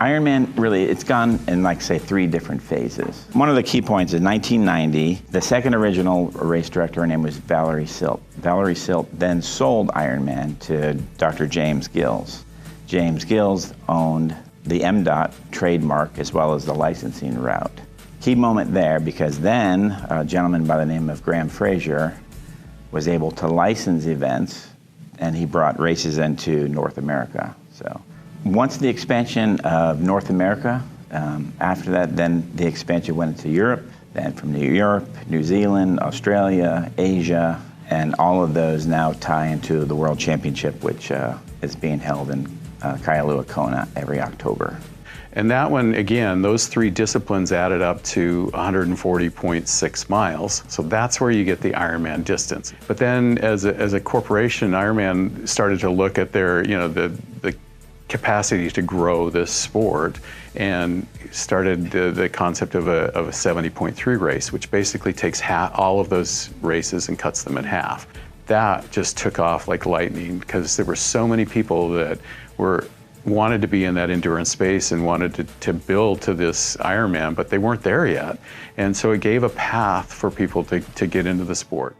S20: Ironman, really, it's gone in, like, say, 3 different phases. One of the key points is 1990, the second original race director, her name was Valerie Silt. Valerie Silt then sold Ironman to Dr. James Gills. James Gills owned the MDOT trademark as well as the licensing route. Key moment there, because then a gentleman by the name of Graham Fraser was able to license events, and he brought races into North America. So once the expansion of North America, after that, then the expansion went into Europe, then from Europe, New Zealand, Australia, Asia, and all of those now tie into the World Championship, which is being held in Kailua Kona every October.
S21: And that one, again, those 3 disciplines added up to 140.6 miles. So that's where you get the Ironman distance. But then as a corporation, Ironman started to look at their, you know, the capacity to grow this sport, and started the concept of a 70.3 race, which basically takes all of those races and cuts them in half. That just took off like lightning, because there were so many people that wanted to be in that endurance space and wanted to build to this Ironman, but they weren't there yet. And so it gave a path for people to get into the sport.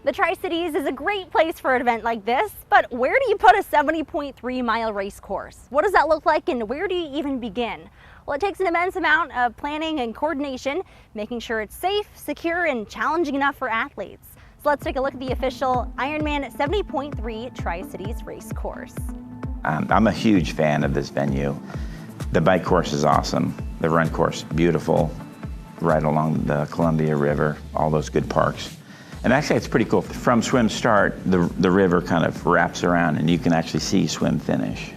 S12: The Tri-Cities is a great place for an event like this, but where do you put a 70.3 mile race course? What does that look like, and where do you even begin? Well, it takes an immense amount of planning and coordination, making sure it's safe, secure, and challenging enough for athletes. So let's take a look at the official Ironman 70.3 Tri-Cities race course.
S20: I'm a huge fan of this venue. The bike course is awesome. The run course, beautiful, right along the Columbia River, all those good parks. And actually, it's pretty cool. From swim start, the river kind of wraps around, and you can actually see swim finish,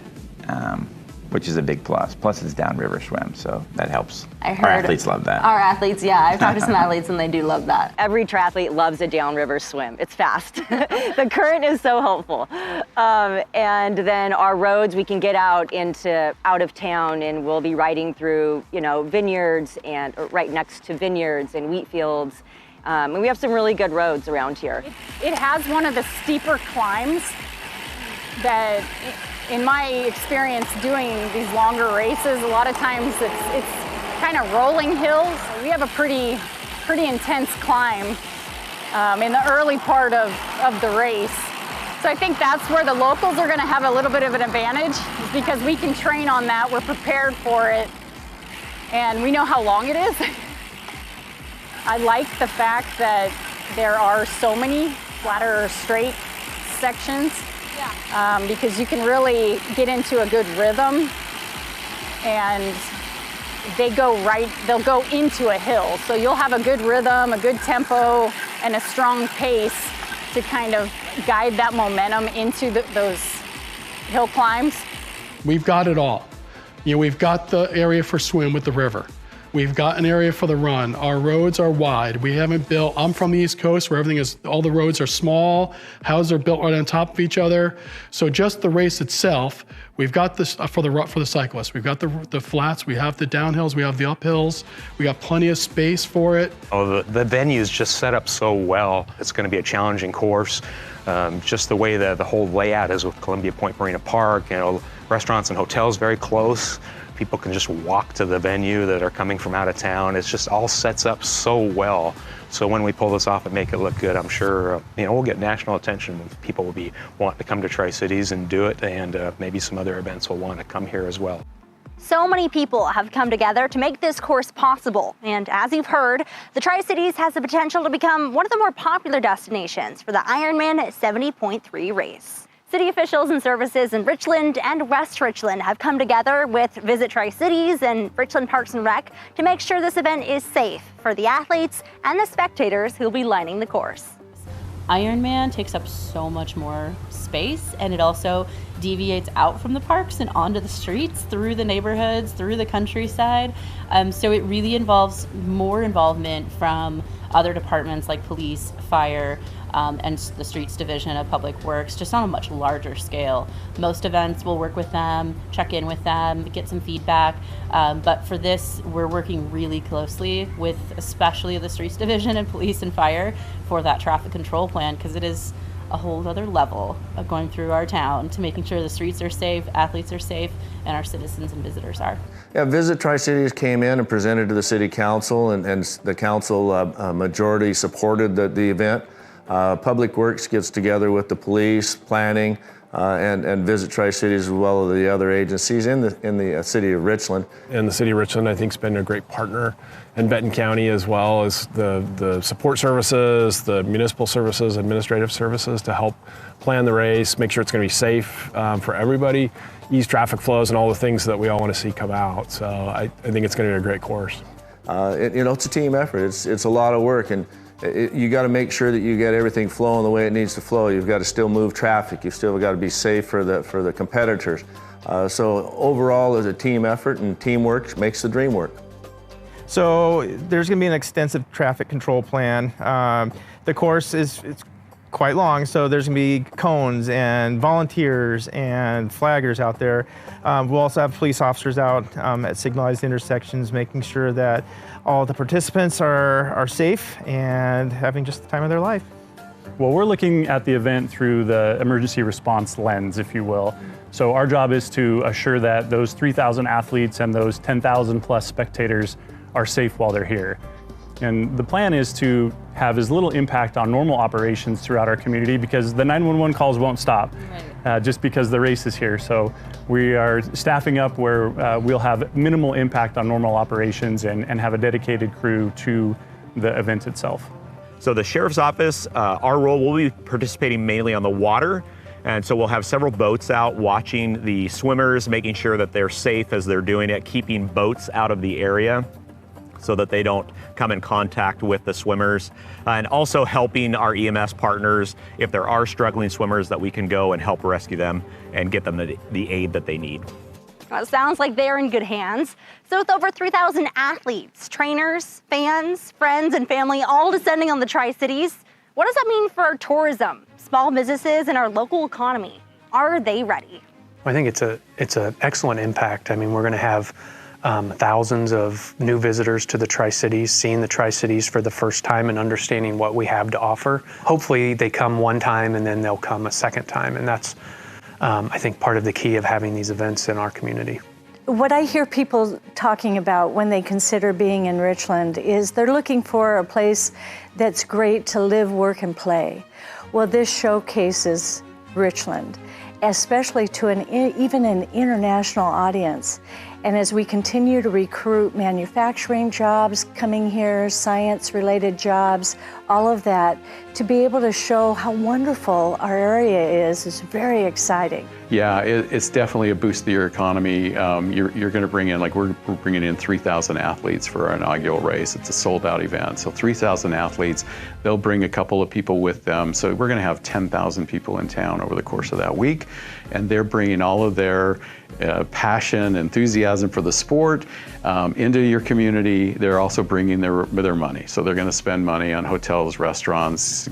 S20: which is a big plus. Plus, it's downriver swim, so that helps.
S18: I heard
S20: our athletes love that.
S18: Our athletes, yeah. I've talked to some athletes, and they do love that. Every triathlete loves a downriver swim. It's fast. The current is so helpful. And then our roads, we can get out of town, and we'll be riding through, you know, vineyards and right next to vineyards and wheat fields. And we have some really good roads around here.
S7: It has one of the steeper climbs that, in my experience doing these longer races, a lot of times it's kind of rolling hills. We have a pretty intense climb in the early part of the race. So I think that's where the locals are going to have a little bit of an advantage, is because we can train on that, we're prepared for it, and we know how long it is. I like the fact that there are so many flatter or straight sections, because you can really get into a good rhythm, and they'll go into a hill. So you'll have a good rhythm, a good tempo, and a strong pace to kind of guide that momentum into those hill climbs.
S23: We've got it all. You know, we've got the area for swim with the river. We've got an area for the run. Our roads are wide. We haven't built, I'm from the East Coast where all the roads are small, houses are built right on top of each other. So just the race itself, we've got this for the cyclists. We've got the flats, we have the downhills, we have the uphills, we got plenty of space for it.
S14: Oh, the venue's just set up so well. It's going to be a challenging course. Just the way the whole layout is with Columbia Point Marina Park, you know, restaurants and hotels very close. People can just walk to the venue that are coming from out of town. It's just all sets up so well. So when we pull this off and make it look good, I'm sure we'll get national attention. People will be wanting to come to Tri-Cities and do it, and maybe some other events will want to come here as well.
S12: So many people have come together to make this course possible, and as you've heard, the Tri-Cities has the potential to become one of the more popular destinations for the Ironman 70.3 race. City officials and services in Richland and West Richland have come together with Visit Tri-Cities and Richland Parks and Rec to make sure this event is safe for the athletes and the spectators who'll be lining the course.
S1: Ironman takes up so much more space, and it also deviates out from the parks and onto the streets, through the neighborhoods, through the countryside. So it really involves more involvement from other departments like police, fire, and the Streets Division of Public Works, just on a much larger scale. Most events we'll work with them, check in with them, get some feedback, but for this we're working really closely with especially the Streets Division and police and fire for that traffic control plan, because it is a whole other level of going through our town to making sure the streets are safe, athletes are safe, and our citizens and visitors are.
S16: Yeah, Visit Tri-Cities came in and presented to the City Council, and the Council majority supported the event. Public Works gets together with the police, planning, and Visit Tri-Cities, as well as the other agencies in the City of Richland.
S28: And the City of Richland, I think, has been a great partner, and Benton County, as well as the support services, the municipal services, administrative services, to help plan the race, make sure it's going to be safe for everybody, ease traffic flows, and all the things that we all want to see come out. So I think it's going to be a great course.
S16: It's a team effort. It's a lot of work, and you got to make sure that you get everything flowing the way it needs to flow. You've got to still move traffic. You've still got to be safe for the competitors. So overall, it's a team effort, and teamwork makes the dream work.
S8: So there's going to be an extensive traffic control plan. The course it's quite long, so there's going to be cones and volunteers and flaggers out there. We'll also have police officers out at signalized intersections, making sure that all the participants are safe and having just the time of their life.
S22: Well, we're looking at the event through the emergency response lens, if you will. So our job is to assure that those 3,000 athletes and those 10,000 plus spectators are safe while they're here. And the plan is to have as little impact on normal operations throughout our community, because the 911 calls won't stop just because the race is here. So we are staffing up where we'll have minimal impact on normal operations and have a dedicated crew to the event itself.
S13: So the Sheriff's Office, our role, will be participating mainly on the water. And so we'll have several boats out watching the swimmers, making sure that they're safe as they're doing it, keeping boats out of the area so that they don't come in contact with the swimmers, and also helping our EMS partners if there are struggling swimmers, that we can go and help rescue them and get them the aid that they need.
S12: Well, it sounds like they're in good hands. So with over 3,000 athletes, trainers, fans, friends, and family all descending on the Tri-Cities, what does that mean for tourism, small businesses, and our local economy? Are they ready?
S15: I think it's an excellent impact. I mean, we're going to have thousands of new visitors to the Tri-Cities, seeing the Tri-Cities for the first time and understanding what we have to offer. Hopefully they come one time and then they'll come a second time, and that's, I think, part of the key of having these events in our community.
S25: What I hear people talking about when they consider being in Richland is they're looking for a place that's great to live, work, and play. Well, this showcases Richland, especially to even an international audience. And as we continue to recruit manufacturing jobs coming here, science-related jobs, all of that, to be able to show how wonderful our area is very exciting.
S21: Yeah, it's definitely a boost to your economy. You're going to bring in, like we're bringing in 3,000 athletes for our inaugural race. It's a sold-out event, so 3,000 athletes. They'll bring a couple of people with them, so we're going to have 10,000 people in town over the course of that week, and they're bringing all of their passion, enthusiasm for the sport into your community. They're also bringing their money, so they're going to spend money on hotels, restaurants,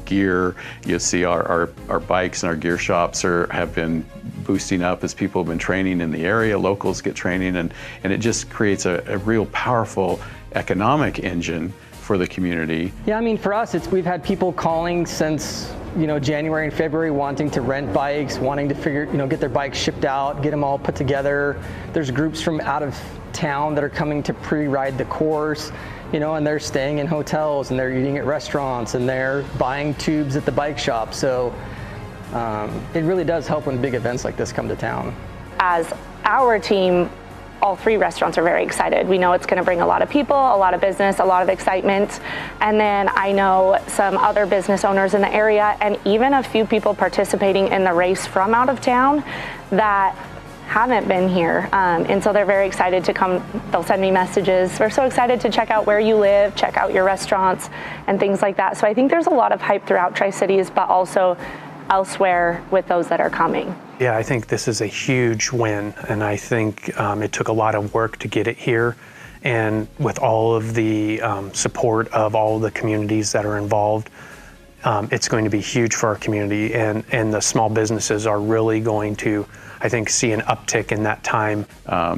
S21: gear. You'll see our bikes and our gear shops have been boosting up as people have been training in the area. Locals get training, and it just creates a real powerful economic engine for the community.
S17: Yeah, I mean, for us, we've had people calling since
S2: January and February wanting to rent bikes, wanting to get their bikes shipped out, get them all put together. There's groups from out of town that are coming to pre-ride the course, and they're staying in hotels and they're eating at restaurants and they're buying tubes at the bike shop. So it really does help when big events like this come to town.
S3: As our team, all 3 restaurants are very excited. We know it's going to bring a lot of people, a lot of business, a lot of excitement. And then I know some other business owners in the area and even a few people participating in the race from out of town that haven't been here. And so they're very excited to come. They'll send me messages. We're so excited to check out where you live, check out your restaurants and things like that. So I think there's a lot of hype throughout Tri-Cities, but also elsewhere with those that are coming.
S15: Yeah, I think this is a huge win, and I think it took a lot of work to get it here. And with all of the support of all of the communities that are involved, it's going to be huge for our community, and the small businesses are really going to, I think, see an uptick in that time.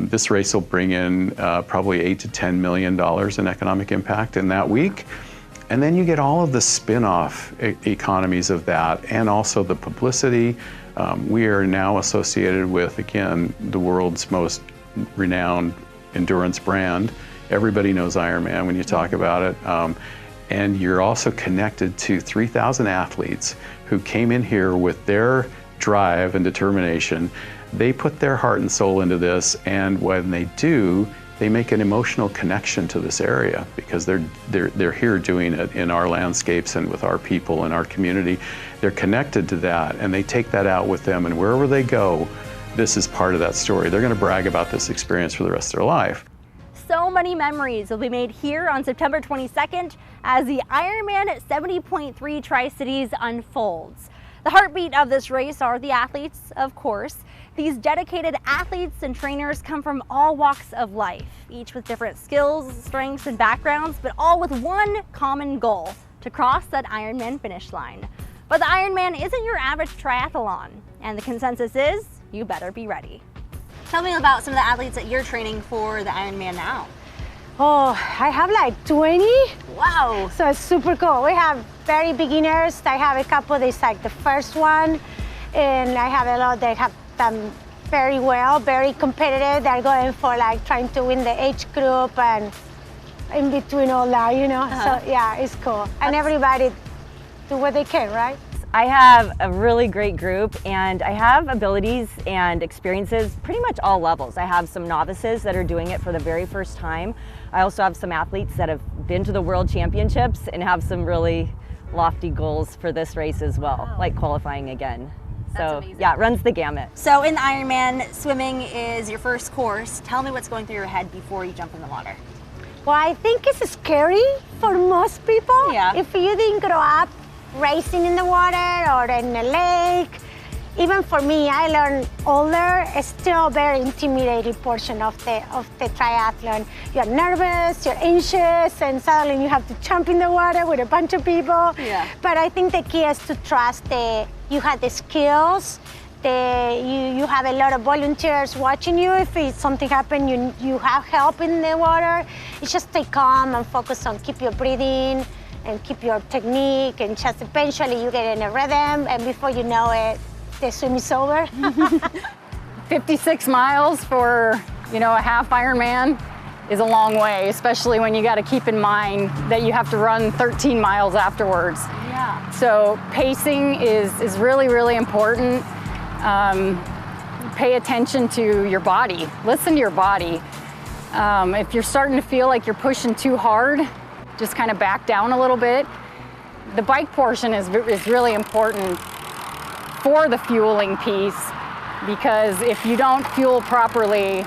S21: This race will bring in probably $8 to $10 million in economic impact in that week. And then you get all of the spin-off economies of that, and also the publicity. We are now associated with, again, the world's most renowned endurance brand. Everybody knows Ironman when you talk about it. And you're also connected to 3,000 athletes who came in here with their drive and determination. They put their heart and soul into this, and when they do, they make an emotional connection to this area because they're here doing it in our landscapes and with our people and our community. They're connected to that, and they take that out with them, and wherever they go, this is part of that story. They're going to brag about this experience for the rest of their life.
S12: So many memories will be made here on September 22nd as the Ironman 70.3 Tri-Cities unfolds. The heartbeat of this race are the athletes, of course. These dedicated athletes and trainers come from all walks of life, each with different skills, strengths, and backgrounds, but all with one common goal: to cross that Ironman finish line. But the Ironman isn't your average triathlon, and the consensus is you better be ready. Tell me about some of the athletes that you're training for the Ironman now.
S5: Oh, I have like 20.
S12: Wow.
S5: So it's super cool. We have very beginners. I have a couple that's like the first one, and I have a lot that have done very well, very competitive. They're going for like trying to win the age group and in between all that, So yeah, it's cool. And everybody do what they can, right?
S18: I have a really great group, and I have abilities and experiences pretty much all levels. I have some novices that are doing it for the very first time. I also have some athletes that have been to the World Championships and have some really lofty goals for this race as well, like qualifying again. So yeah, it runs the gamut.
S12: So in the Ironman, swimming is your first course. Tell me what's going through your head before you jump in the water.
S5: Well, I think it's scary for most people.
S12: Yeah.
S5: If you didn't grow up racing in the water or in a lake, even for me, I learned older, it's still a very intimidating portion of the triathlon. You're nervous, you're anxious, and suddenly you have to jump in the water with a bunch of people.
S12: Yeah.
S5: But I think the key is to trust you have the skills, you have a lot of volunteers watching you. If something happens, you have help in the water. It's just stay calm and focus on keep your breathing and keep your technique, and just eventually you get in a rhythm, and before you know it, the swim is over.
S7: 56 miles for, a half Ironman is a long way, especially when you got to keep in mind that you have to run 13 miles afterwards.
S12: Yeah.
S7: So pacing is really, really important. Pay attention to your body. Listen to your body. If you're starting to feel like you're pushing too hard, just kind of back down a little bit. The bike portion is really important for the fueling piece, because if you don't fuel properly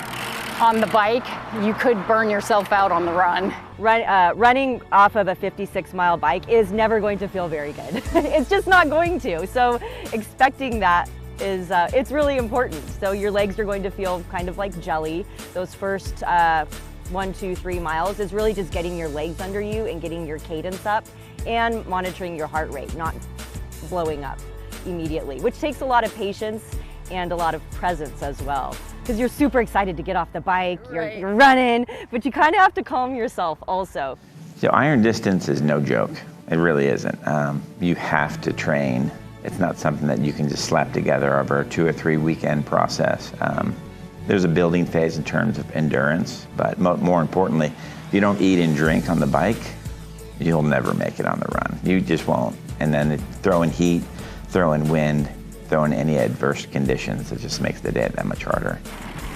S7: on the bike, you could burn yourself out on the run.
S18: Running off of a 56-mile bike is never going to feel very good. It's just not going to. So expecting that is, it's really important. So your legs are going to feel kind of like jelly. Those first 1, 2, 3 miles is really just getting your legs under you and getting your cadence up and monitoring your heart rate, not blowing up immediately, which takes a lot of patience and a lot of presence as well. Because you're super excited to get off the bike, you're running, but you kind of have to calm yourself also.
S20: So iron distance is no joke. It really isn't. You have to train. It's not something that you can just slap together over a 2 or 3 weekend process. There's a building phase in terms of endurance, but more importantly, if you don't eat and drink on the bike, you'll never make it on the run. You just won't. And then throw in heat, throw in wind, throw in any adverse conditions, it just makes the day that much harder.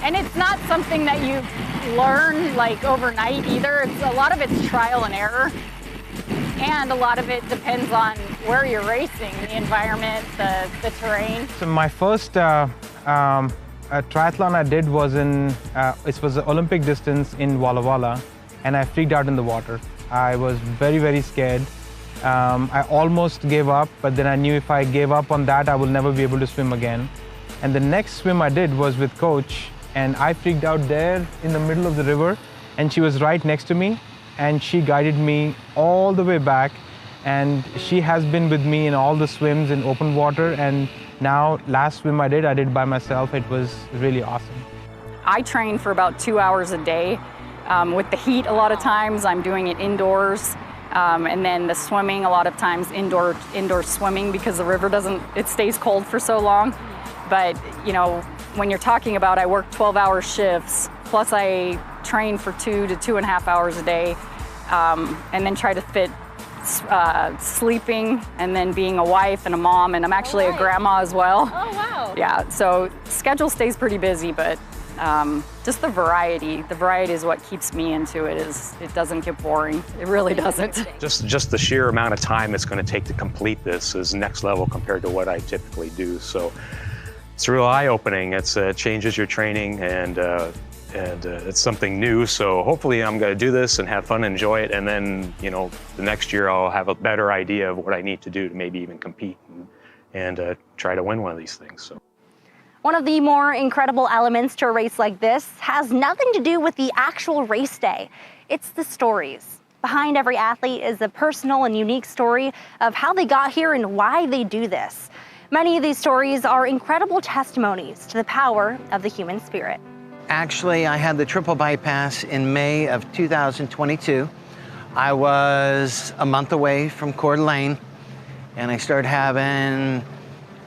S7: And it's not something that you learn like overnight either. A lot of it's trial and error. And a lot of it depends on where you're racing, the environment, the terrain.
S4: So my first triathlon I did was it was an Olympic distance in Walla Walla, and I freaked out in the water. I was very, very scared. I almost gave up, but then I knew if I gave up on that, I will never be able to swim again. And the next swim I did was with Coach, and I freaked out there in the middle of the river, and she was right next to me, and she guided me all the way back, and she has been with me in all the swims in open water, and now last swim I did by myself. It was really awesome.
S7: I train for about 2 hours a day. With the heat, a lot of times I'm doing it indoors. And then the swimming, a lot of times indoor swimming, because the river it stays cold for so long. But you know, when you're talking about I work 12-hour shifts, plus I train for 2 to 2.5 hours a day, and then try to fit sleeping and then being a wife and a mom, and I'm actually a grandma as well.
S12: Oh, wow.
S7: Yeah, so schedule stays pretty busy, but just the variety is what keeps me into it. It doesn't get boring. It really doesn't.
S14: Just the sheer amount of time it's going to take to complete this is next level compared to what I typically do. So it's real eye-opening. It changes your training, and it's something new. So hopefully I'm going to do this and have fun, enjoy it, and then the next year I'll have a better idea of what I need to do to maybe even compete and try to win one of these things. So.
S12: One of the more incredible elements to a race like this has nothing to do with the actual race day. It's the stories. Behind every athlete is a personal and unique story of how they got here and why they do this. Many of these stories are incredible testimonies to the power of the human spirit.
S6: Actually, I had the triple bypass in May of 2022. I was a month away from Coeur d'Alene, and I started having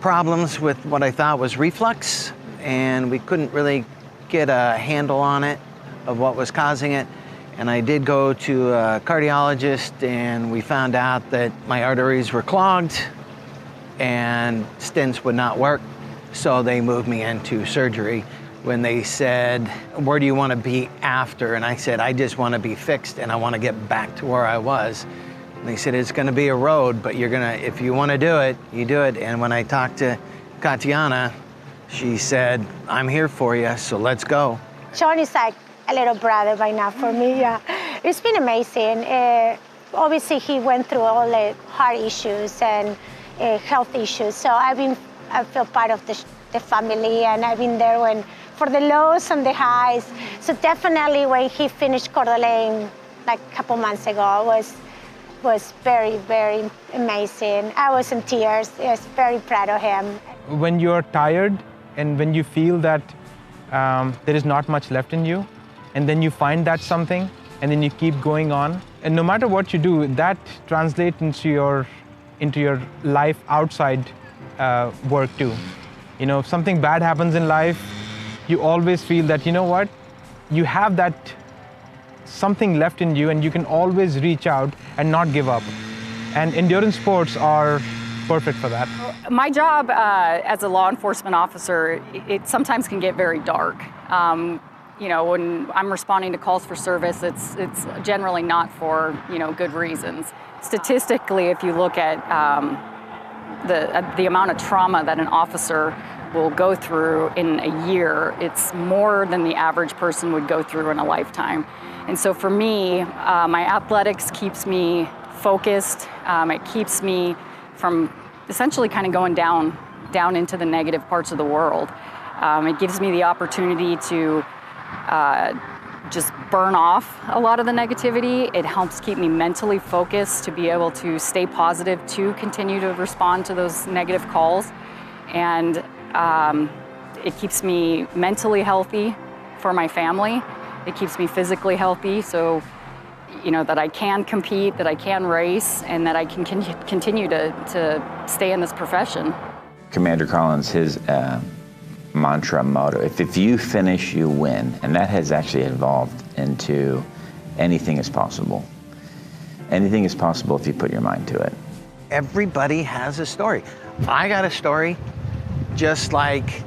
S6: problems with what I thought was reflux, and we couldn't really get a handle on it, of what was causing it. And I did go to a cardiologist, and we found out that my arteries were clogged and stents would not work. So they moved me into surgery. When they said, where do you want to be after? And I said, I just want to be fixed, and I want to get back to where I was. And they said, it's going to be a road, but if you want to do it, you do it. And when I talked to Katiana, she said, I'm here for you, so let's go.
S5: Sean is like a little brother by now for me, yeah. It's been amazing. Obviously, he went through all the heart issues and health issues, so I feel part of the family, and I've been there for the lows and the highs. So definitely when he finished Coeur d'Alene like a couple months ago, was very, very amazing. I was in tears. I was very proud of him.
S4: When you're tired and when you feel that there is not much left in you, and then you find that something, and then you keep going on, and no matter what you do, that translates into your life outside work too. If something bad happens in life, you always feel that, what, you have that something left in you, and you can always reach out and not give up. And endurance sports are perfect for that.
S7: My job as a law enforcement officer, it sometimes can get very dark. When I'm responding to calls for service, it's generally not for good reasons. Statistically, if you look at the amount of trauma that an officer will go through in a year, it's more than the average person would go through in a lifetime. And so for me, my athletics keeps me focused. It keeps me from essentially kind of going down into the negative parts of the world. It gives me the opportunity to just burn off a lot of the negativity. It helps keep me mentally focused to be able to stay positive, to continue to respond to those negative calls. And it keeps me mentally healthy for my family. It keeps me physically healthy. So, that I can compete, that I can race, and that I can continue to stay in this profession.
S20: Commander Collins, his mantra, motto, if you finish, you win. And that has actually evolved into anything is possible. Anything is possible if you put your mind to it.
S6: Everybody has a story. I got a story, just like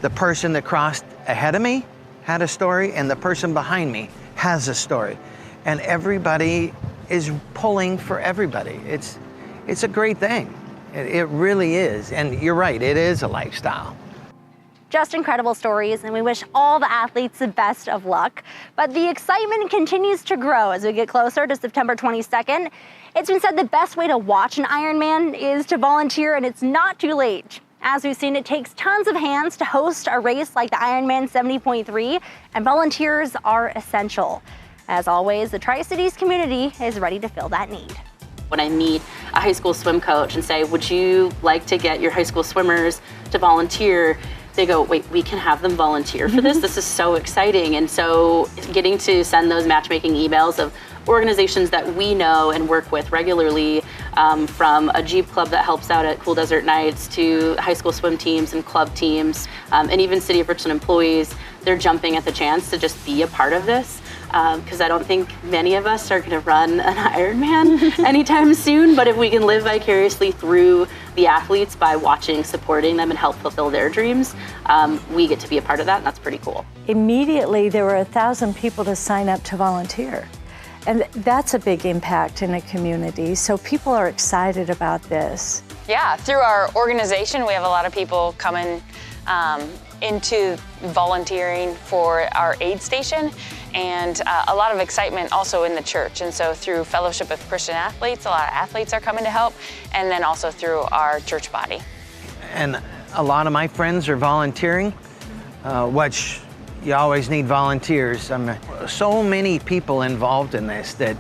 S6: the person that crossed ahead of me had a story, and the person behind me has a story. And everybody is pulling for everybody. It's a great thing. It really is. And you're right, it is a lifestyle.
S12: Just incredible stories, and we wish all the athletes the best of luck. But the excitement continues to grow as we get closer to September 22nd. It's been said the best way to watch an Ironman is to volunteer, and it's not too late. As we've seen, it takes tons of hands to host a race like the Ironman 70.3, and volunteers are essential. As always, the Tri-Cities community is ready to fill that need.
S1: When I meet a high school swim coach and say, would you like to get your high school swimmers to volunteer? They go, wait, we can have them volunteer for this? This is so exciting. And so getting to send those matchmaking emails of organizations that we know and work with regularly, from a Jeep club that helps out at Cool Desert Nights to high school swim teams and club teams, and even City of Richland employees, they're jumping at the chance to just be a part of this. Because I don't think many of us are going to run an Ironman anytime soon, but if we can live vicariously through the athletes by watching, supporting them, and help fulfill their dreams, we get to be a part of that, and that's pretty cool.
S25: Immediately, there were 1,000 people to sign up to volunteer. And that's a big impact in a community, so people are excited about this.
S9: Yeah, through our organization, we have a lot of people coming into volunteering for our aid station, and a lot of excitement also in the church. And so through Fellowship of Christian Athletes, a lot of athletes are coming to help, and then also through our church body.
S6: And a lot of my friends are volunteering, which you always need volunteers. So many people involved in this that,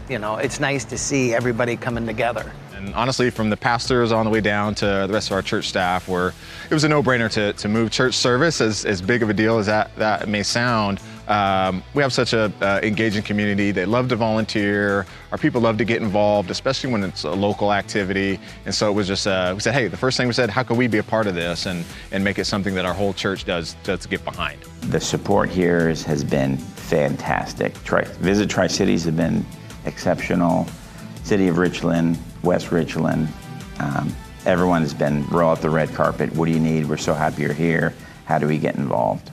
S6: it's nice to see everybody coming together.
S10: And honestly, from the pastors on the way down to the rest of our church staff, it was a no-brainer to move church service, as big of a deal as that may sound. We have such a engaging community. They love to volunteer. Our people love to get involved, especially when it's a local activity. And so it was just, we said, hey, the first thing we said, how can we be a part of this and make it something that our whole church does get behind?
S20: The support here has been fantastic. Visit Tri-Cities have been exceptional. City of Richland, West Richland, everyone has been roll out the red carpet. What do you need? We're so happy you're here. How do we get involved?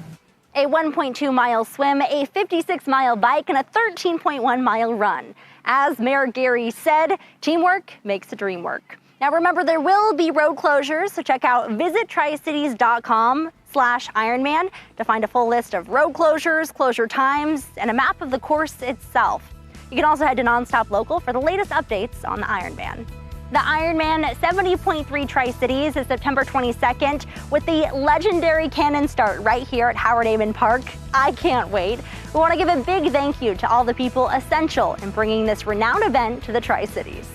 S12: A 1.2-mile swim, a 56-mile bike, and a 13.1-mile run. As Mayor Gary said, teamwork makes the dream work. Now remember, there will be road closures, so check out visittricities.com/Ironman to find a full list of road closures, closure times, and a map of the course itself. You can also head to Nonstop Local for the latest updates on the Ironman. The Ironman 70.3 Tri-Cities is September 22nd with the legendary cannon start right here at Howard Amon Park. I can't wait. We want to give a big thank you to all the people essential in bringing this renowned event to the Tri-Cities.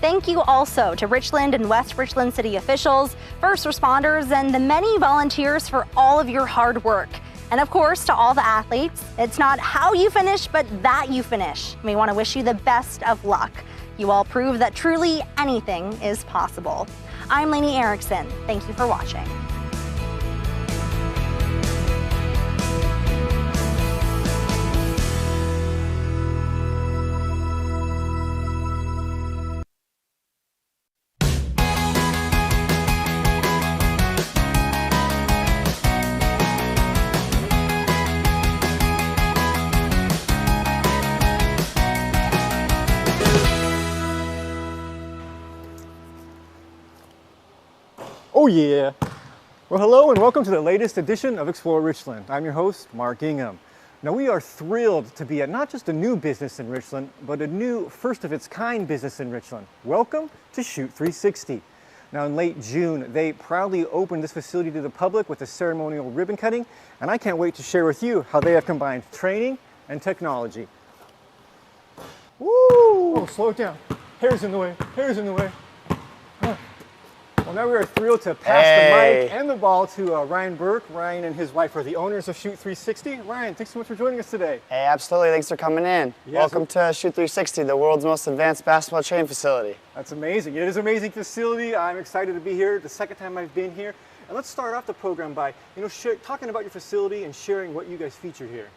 S12: Thank you also to Richland and West Richland City officials, first responders, and the many volunteers for all of your hard work. And of course, to all the athletes, it's not how you finish, but that you finish. We want to wish you the best of luck. You all prove that truly anything is possible. I'm Lainey Erickson. Thank you for watching.
S11: Oh yeah! Well, hello and welcome to the latest edition of Explore Richland. I'm your host, Mark Ingham. Now we are thrilled to be at not just a new business in Richland, but a new first-of-its-kind business in Richland. Welcome to Shoot 360. Now in late June, they proudly opened this facility to the public with a ceremonial ribbon cutting, and I can't wait to share with you how they have combined training and technology. Woo! Oh, slow it down. Hair's in the way, hair's in the way. Well, now we are thrilled to pass the mic and the ball to Ryan Burke. Ryan and his wife are the owners of Shoot 360. Ryan, thanks so much for joining us today.
S16: Hey, absolutely. Thanks for coming in.
S11: Yes.
S16: Welcome to Shoot 360, the world's most advanced basketball training facility.
S11: That's amazing. It is an amazing facility. I'm excited to be here. The second time I've been here. And let's start off the program by, talking about your facility and sharing what you guys feature here.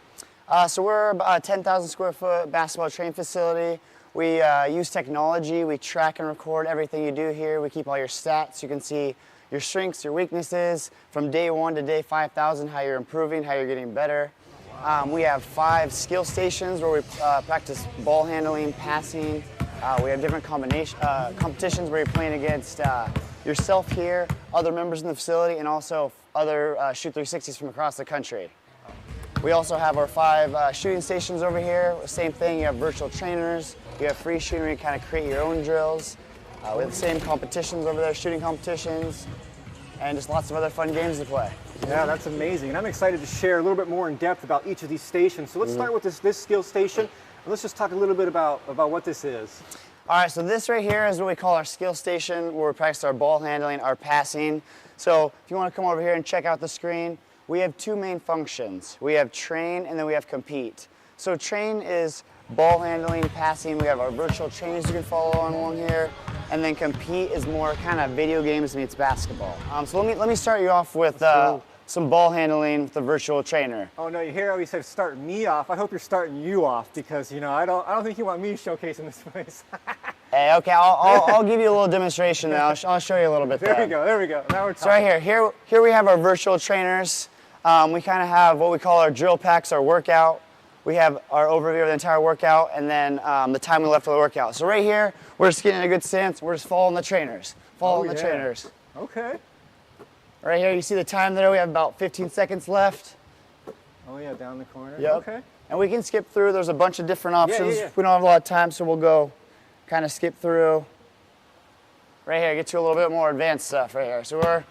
S16: So we're about a 10,000 square foot basketball training facility. We use technology. We track and record everything you do here. We keep all your stats. You can see your strengths, your weaknesses, from day 1 to day 5,000, how you're improving, how you're getting better. We have 5 skill stations where we practice ball handling, passing. We have different competitions where you're playing against yourself here, other members in the facility, and also other Shoot 360s from across the country. We also have our 5 shooting stations over here. Same thing, you have virtual trainers. You have free shooting where you kind of create your own drills. We have the same competitions over there, shooting competitions, and just lots of other fun games to play.
S11: Yeah, that's amazing. And I'm excited to share a little bit more in depth about each of these stations. So let's start with this skill station. And let's just talk a little bit about what this is.
S16: All right, so this right here is what we call our skill station, where we practice our ball handling, our passing. So if you want to come over here and check out the screen, we have 2 main functions. We have train and then we have compete. So train is ball handling, passing. We have our virtual trainers you can follow along here. And then compete is more kind of video games meets basketball. So let me start you off with some ball handling with the virtual trainer.
S11: Oh no, you hear how he said start me off. I hope you're starting you off because I don't think you want me showcasing this place.
S16: Hey, okay, I'll give you a little demonstration now. I'll show you a little bit.
S11: There we go. Now we're talking.
S16: So right here we have our virtual trainers. We kind of have what we call our drill packs, our workout. We have our overview of the entire workout and then the time we left for the workout. So right here, we're just getting a good stance. We're just following the trainers. Trainers.
S11: Okay.
S16: Right here, you see the time there. We have about 15 seconds left.
S11: Oh yeah, down the corner.
S16: Yep.
S11: Okay.
S16: And we can skip through. There's a bunch of different options.
S11: Yeah.
S16: We don't have a lot of time, so we'll go kind of skip through. Right here, get to a little bit more advanced stuff right here. So we're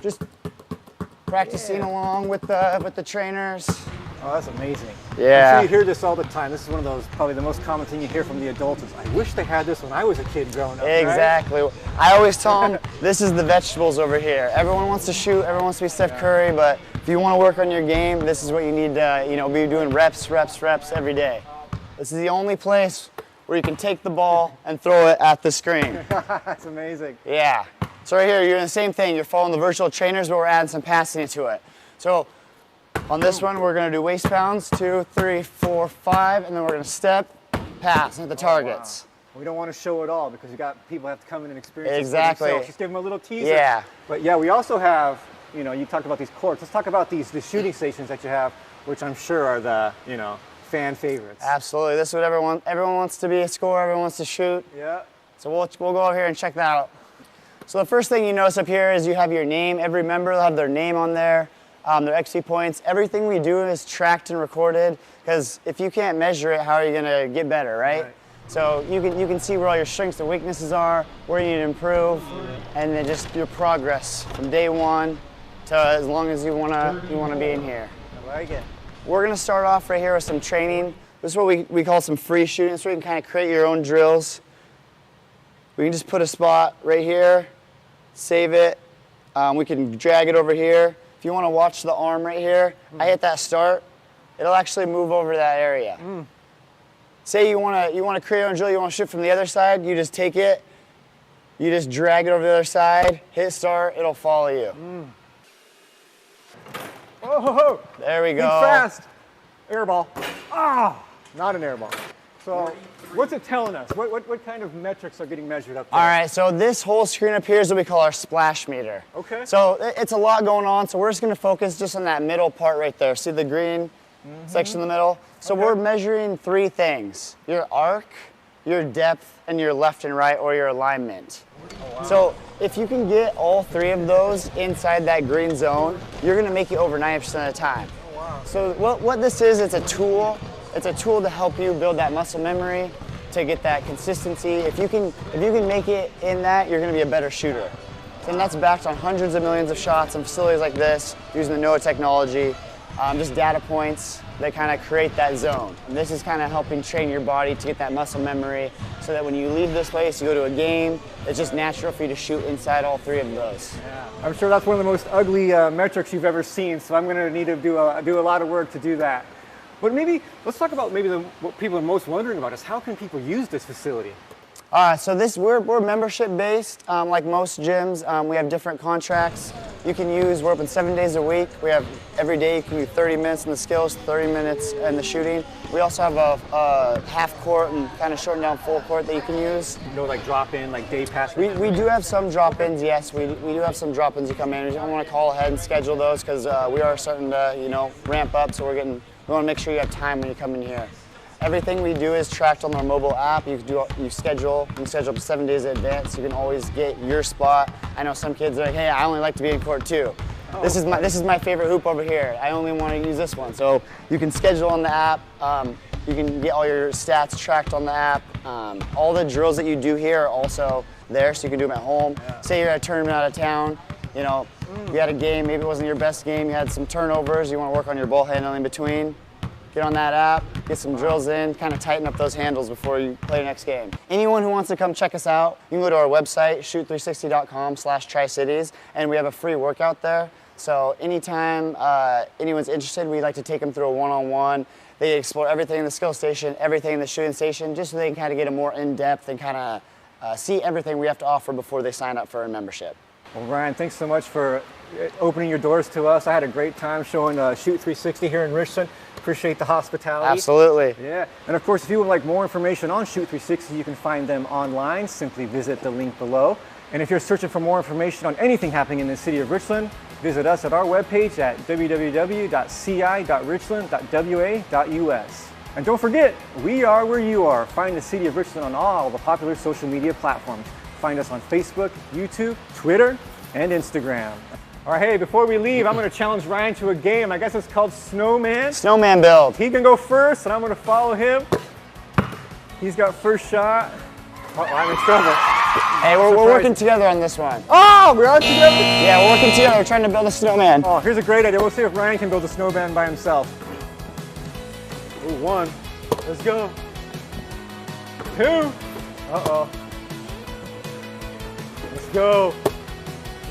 S16: just practicing along with the trainers.
S11: Oh, that's amazing.
S16: Yeah.
S11: So you hear this all the time. This is one of those, probably the most common thing you hear from the adults is, I wish they had this when I was a kid growing up.
S16: Exactly.
S11: Right?
S16: I always tell them, this is the vegetables over here. Everyone wants to shoot, everyone wants to be Steph Curry, but if you want to work on your game, this is what you need to, be doing reps every day. This is the only place where you can take the ball and throw it at the screen.
S11: That's amazing.
S16: Yeah. So right here, you're doing the same thing. You're following the virtual trainers, but we're adding some passing to it. So on this one, we're going to do waist pounds, 2, 3, 4, 5, and then we're going to step, pass, and hit the targets.
S11: Wow. We don't want to show it all because people have to come in and experience it
S16: exactly.
S11: themselves. Just give them a little teaser.
S16: Yeah.
S11: But yeah, we also have, you talked about these courts. Let's talk about the shooting stations that you have, which I'm sure are the, fan favorites.
S16: Absolutely. This is what everyone wants to be a scorer. Everyone wants to shoot.
S11: Yeah.
S16: So we'll go over here and check that out. So the first thing you notice up here is you have your name. Every member will have their name on there, their XP points. Everything we do is tracked and recorded because if you can't measure it, how are you going to get better, right? So you can see where all your strengths and weaknesses are, where you need to improve, and then just your progress from day 1 to as long as you wanna be in here.
S11: I like it.
S16: We're going to start off right here with some training. This is what we call some free shooting. So you can kind of create your own drills. We can just put a spot right here, save it. We can drag it over here. If you want to watch the arm right here, I hit that start. It'll actually move over that area. Say you want to create your own drill, you want to shoot from the other side, you just take it, you just drag it over the other side, hit start, it'll follow you.
S11: Oh,
S16: there we go.
S11: Think fast. Air ball. Not an air ball. So what's it telling us? What kind of metrics are getting measured up there?
S16: All right, so this whole screen up here is what we call our splash meter.
S11: Okay.
S16: So it's a lot going on, so we're just going to focus just on that middle part right there. See the green section in the middle? So we're measuring 3 things: your arc, your depth, and your left and right, or your alignment. Oh, wow. So if you can get all 3 of those inside that green zone, you're going to make it over 90% of the time.
S11: Oh, wow.
S16: So what this is, it's a tool. It's a tool to help you build that muscle memory, to get that consistency. If you can make it in that, you're going to be a better shooter. And that's backed on hundreds of millions of shots in facilities like this, using the NOAA technology. just data points that kind of create that zone. And this is kind of helping train your body to get that muscle memory so that when you leave this place, you go to a game, it's just natural for you to shoot inside all 3 of those.
S11: Yeah. I'm sure that's one of the most ugly metrics you've ever seen, so I'm going to need to do a lot of work to do that. But maybe, let's talk about maybe what people are most wondering about is how can people use this facility?
S16: So we're membership based, like most gyms. We have different contracts. You can use, we're open 7 days a week. We have every day you can do 30 minutes in the skills, 30 minutes in the shooting. We also have a half court and kind of shortened down full court that you can use.
S11: No like drop in, like day pass?
S16: We do have some drop ins, yes. We do have some drop ins you come in. We don't want to call ahead and schedule those because we are starting to, ramp up, so we want to make sure you have time when you come in here. Everything we do is tracked on our mobile app. You can schedule up 7 days in advance. You can always get your spot. I know some kids are like, hey, I only like to be in court 2.
S11: Oh.
S16: This is my favorite hoop over here. I only want to use this one. So you can schedule on the app. You can get all your stats tracked on the app. All the drills that you do here are also there, so you can do them at home. Yeah. Say you're at a tournament out of town, you had a game, maybe it wasn't your best game, you had some turnovers, you want to work on your ball handling in between. Get on that app, get some drills in, kind of tighten up those handles before you play your next game. Anyone who wants to come check us out, you can go to our website, shoot360.com/Tri-Cities, and we have a free workout there. So anytime anyone's interested, we like to take them through a one-on-one. They explore everything in the skill station, everything in the shooting station, just so they can kind of get a more in-depth and kind of see everything we have to offer before they sign up for a membership.
S11: Well, Ryan, thanks so much for opening your doors to us. I had a great time showing Shoot 360 here in Richland. Appreciate the hospitality.
S16: Absolutely.
S11: Yeah. And of course, if you would like more information on Shoot 360, you can find them online. Simply visit the link below. And if you're searching for more information on anything happening in the city of Richland, visit us at our webpage at www.ci.richland.wa.us. And don't forget, we are where you are. Find the City of Richland on all the popular social media platforms. Find us on Facebook, YouTube, Twitter, and Instagram. All right, hey, before we leave, I'm going to challenge Ryan to a game. I guess it's called Snowman.
S16: Snowman build.
S11: He can go first, and I'm going to follow him. He's got first shot. Oh, I'm in trouble.
S16: Hey, we're working together on this one.
S11: Oh, we are together?
S16: Yeah, we're working together. We're trying to build a snowman.
S11: Oh, here's a great idea. We'll see if Ryan can build a snowman by himself. Ooh, 1. Let's go. 2. Uh-oh. Let's go.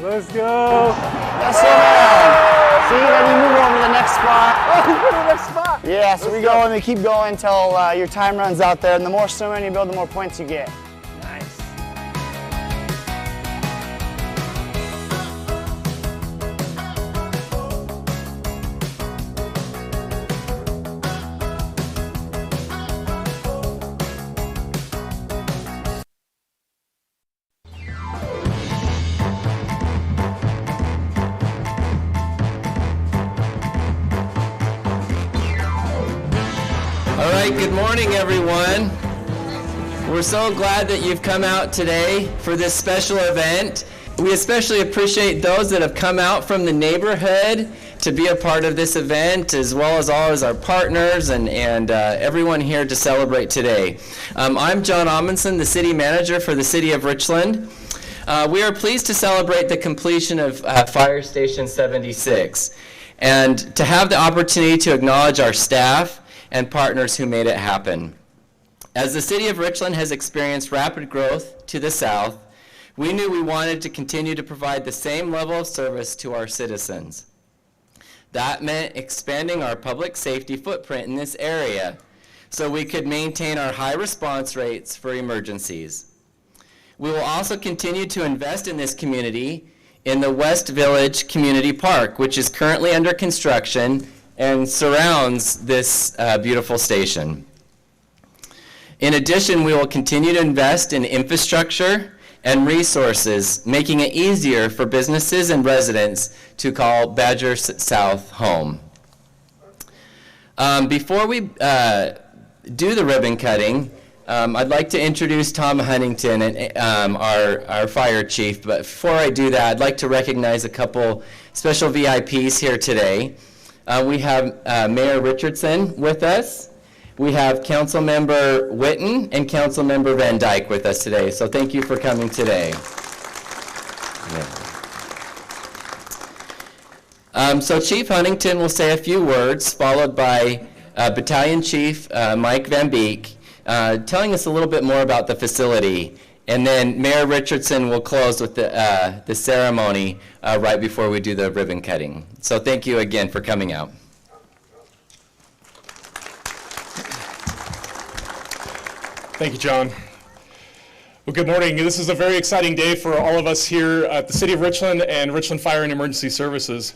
S11: Let's go.
S16: That's snowman. See, then you move over to the next spot.
S11: Oh, the next spot.
S16: Yeah, so we go and we keep going until your time runs out there. And the more snowman you build, the more points you get.
S11: Nice.
S8: All right, good morning, everyone. We're so glad that you've come out today for this special event. We especially appreciate those that have come out from the neighborhood to be a part of this event, as well as all of our partners and everyone here to celebrate today. I'm John Amundsen, the city manager for the city of Richland. We are pleased to celebrate the completion of Fire Station 76 and to have the opportunity to acknowledge our staff and partners who made it happen. As the city of Richland has experienced rapid growth to the south, we knew we wanted to continue to provide the same level of service to our citizens. That meant expanding our public safety footprint in this area so we could maintain our high response rates for emergencies. We will also continue to invest in this community in the West Village Community Park, which is currently under construction and surrounds this beautiful station. In addition, we will continue to invest in infrastructure and resources, making it easier for businesses and residents to call Badger South home. Before we do the ribbon cutting, I'd like to introduce Tom Huntington, our fire chief. But before I do that, I'd like to recognize a couple special VIPs here today. We have Mayor Richardson with us. We have Council Member Witten and Council Member Van Dyke with us today. So thank you for coming today. So Chief Huntington will say a few words, followed by Battalion Chief Mike Van Beek, telling us a little bit more about the facility. And then Mayor Richardson will close with the ceremony right before we do the ribbon cutting. So thank you again for coming out.
S17: Thank you, John. Well, good morning. This is a very exciting day for all of us here at the City of Richland and Richland Fire and Emergency Services.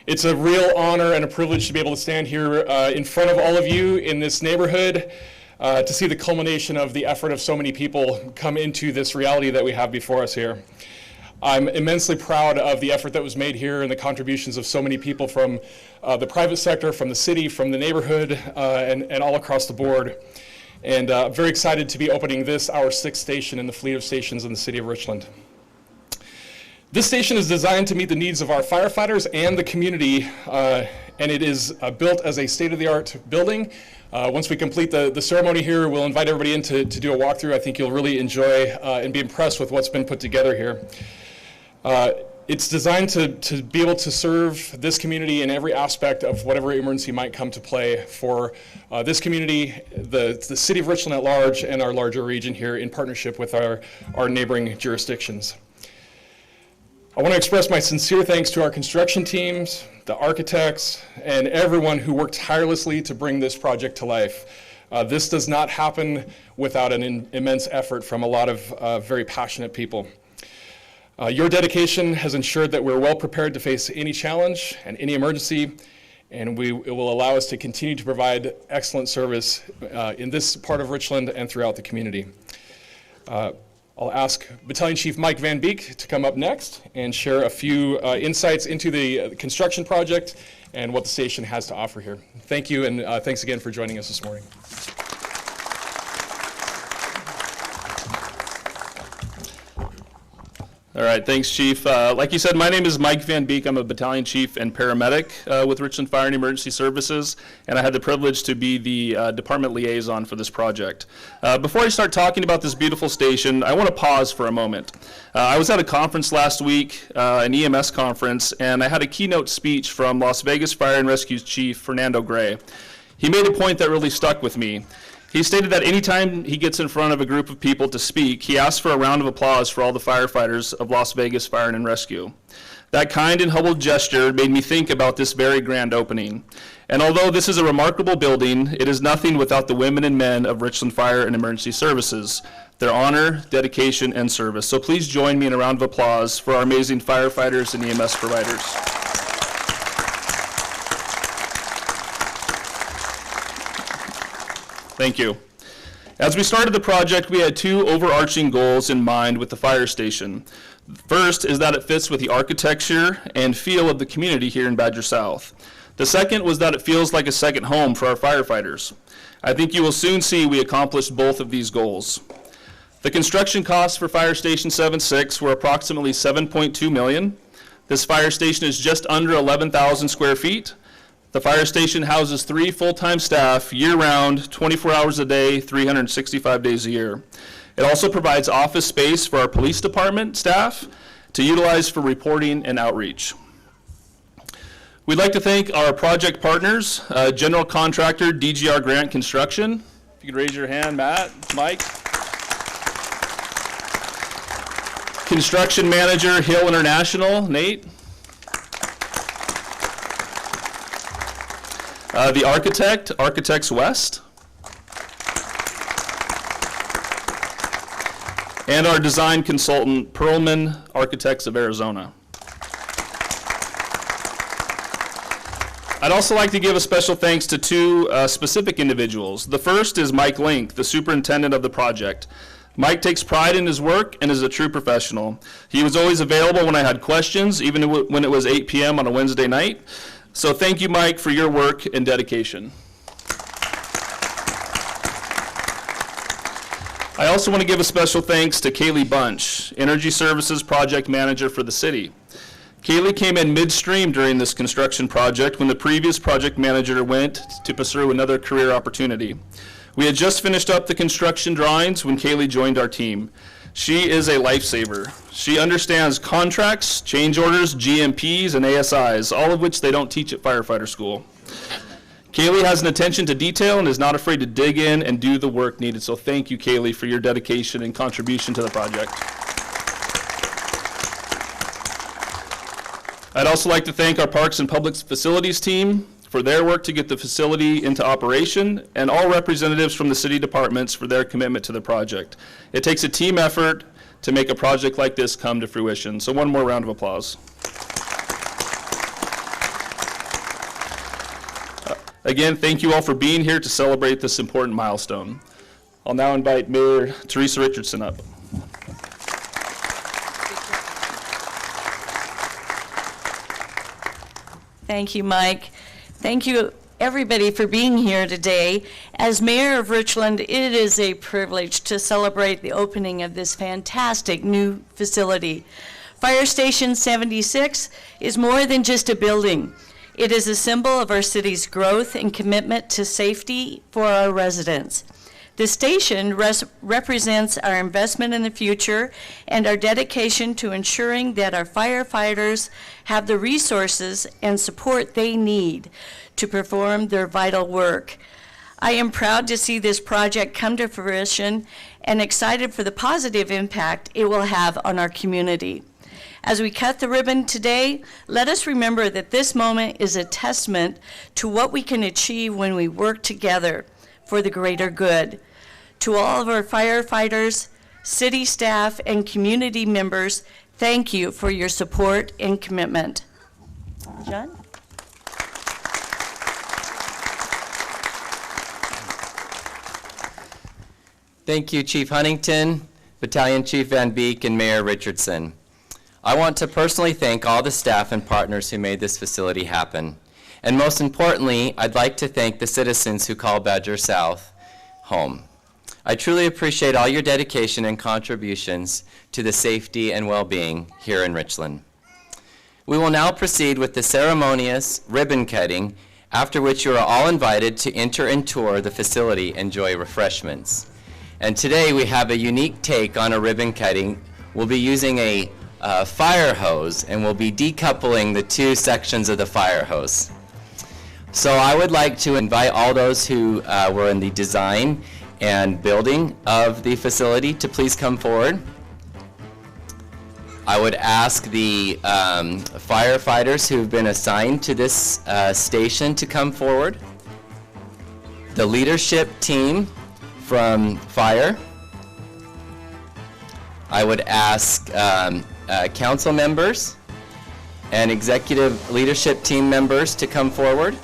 S17: It's a real honor and a privilege to be able to stand here in front of all of you in this neighborhood to see the culmination of the effort of so many people come into this reality that we have before us here. I'm immensely proud of the effort that was made here and the contributions of so many people from the private sector, from the city, from the neighborhood, and all across the board. And very excited to be opening this, our 6th station in the fleet of stations in the city of Richland. This station is designed to meet the needs of our firefighters and the community, and it is built as a state-of-the-art building. Once we complete the ceremony here, we'll invite everybody in to do a walkthrough. I think you'll really enjoy and be impressed with what's been put together here. It's designed to be able to serve this community in every aspect of whatever emergency might come to play for this community, the city of Richland at large, and our larger region here in partnership with our neighboring jurisdictions. I want to express my sincere thanks to our construction teams, the architects, and everyone who worked tirelessly to bring this project to life. This does not happen without an immense effort from a lot of very passionate people. Your dedication has ensured that we're well prepared to face any challenge and any emergency, and it will allow us to continue to provide excellent service in this part of Richland and throughout the community. I'll ask Battalion Chief Mike Van Beek to come up next and share a few insights into the construction project and what the station has to offer here. Thank you, and thanks again for joining us this morning.
S19: All right, thanks, Chief. Like you said, my name is Mike Van Beek. I'm a battalion chief and paramedic with Richland Fire and Emergency Services, and I had the privilege to be the department liaison for this project. Before I start talking about this beautiful station, I want to pause for a moment. I was at a conference last week, an EMS conference, and I had a keynote speech from Las Vegas Fire and Rescue Chief Fernando Gray. He made a point that really stuck with me. He stated that anytime he gets in front of a group of people to speak, he asks for a round of applause for all the firefighters of Las Vegas Fire and Rescue. That kind and humble gesture made me think about this very grand opening. And although this is a remarkable building, it is nothing without the women and men of Richland Fire and Emergency Services, their honor, dedication, and service. So please join me in a round of applause for our amazing firefighters and EMS providers. Thank you. As we started the project, we had two overarching goals in mind with the fire station. First is that it fits with the architecture and feel of the community here in Badger South. The second was that it feels like a second home for our firefighters. I think you will soon see we accomplished both of these goals. The construction costs for Fire Station 7-6 were approximately $7.2 million. This fire station is just under 11,000 square feet. The fire station houses 3 full-time staff year-round, 24 hours a day, 365 days a year. It also provides office space for our police department staff to utilize for reporting and outreach. We'd like to thank our project partners, general contractor DGR Grant Construction. If you could raise your hand, Matt, Mike. Construction manager, Hill International, Nate. The architect, Architects West. And our design consultant, Perlman Architects of Arizona. I'd also like to give a special thanks to two specific individuals. The first is Mike Link, the superintendent of the project. Mike takes pride in his work and is a true professional. He was always available when I had questions, even when it was 8 p.m. on a Wednesday night. So thank you, Mike, for your work and dedication. I also want to give a special thanks to Kaylee Bunch, Energy Services Project Manager for the city. Kaylee came in midstream during this construction project when the previous project manager went to pursue another career opportunity. We had just finished up the construction drawings when Kaylee joined our team. She is a lifesaver. She understands contracts, change orders, GMPs, and ASIs, all of which they don't teach at firefighter school. Kaylee has an attention to detail and is not afraid to dig in and do the work needed. So thank you, Kaylee, for your dedication and contribution to the project. I'd also like to thank our Parks and Public Facilities team for their work to get the facility into operation, and all representatives from the city departments for their commitment to the project. It takes a team effort to make a project like this come to fruition. So one more round of applause. Again, thank you all for being here to celebrate this important milestone. I'll now invite Mayor Teresa Richardson up.
S2: Thank you, Mike. Thank you, everybody, for being here today. As Mayor of Richland, it is a privilege to celebrate the opening of this fantastic new facility. Fire Station 76 is more than just a building. It is a symbol of our city's growth and commitment to safety for our residents. The station represents our investment in the future and our dedication to ensuring that our firefighters have the resources and support they need to perform their vital work. I am proud to see this project come to fruition and excited for the positive impact it will have on our community. As we cut the ribbon today, let us remember that this moment is a testament to what we can achieve when we work together for the greater good. To all of our firefighters, city staff, and community members, thank you for your support and commitment. John?
S8: Thank you, Chief Huntington, Battalion Chief Van Beek, and Mayor Richardson. I want to personally thank all the staff and partners who made this facility happen. And most importantly, I'd like to thank the citizens who call Badger South home. I truly appreciate all your dedication and contributions to the safety and well-being here in Richland. We will now proceed with the ceremonious ribbon cutting, after which you are all invited to enter and tour the facility and enjoy refreshments. And today we have a unique take on a ribbon cutting. We'll be using a fire hose, and we'll be decoupling the two sections of the fire hose. So I would like to invite all those who were in the design and building of the facility to please come forward. I would ask the firefighters who have been assigned to this station to come forward. The leadership team from fire. I would ask council members and executive leadership team members to come forward.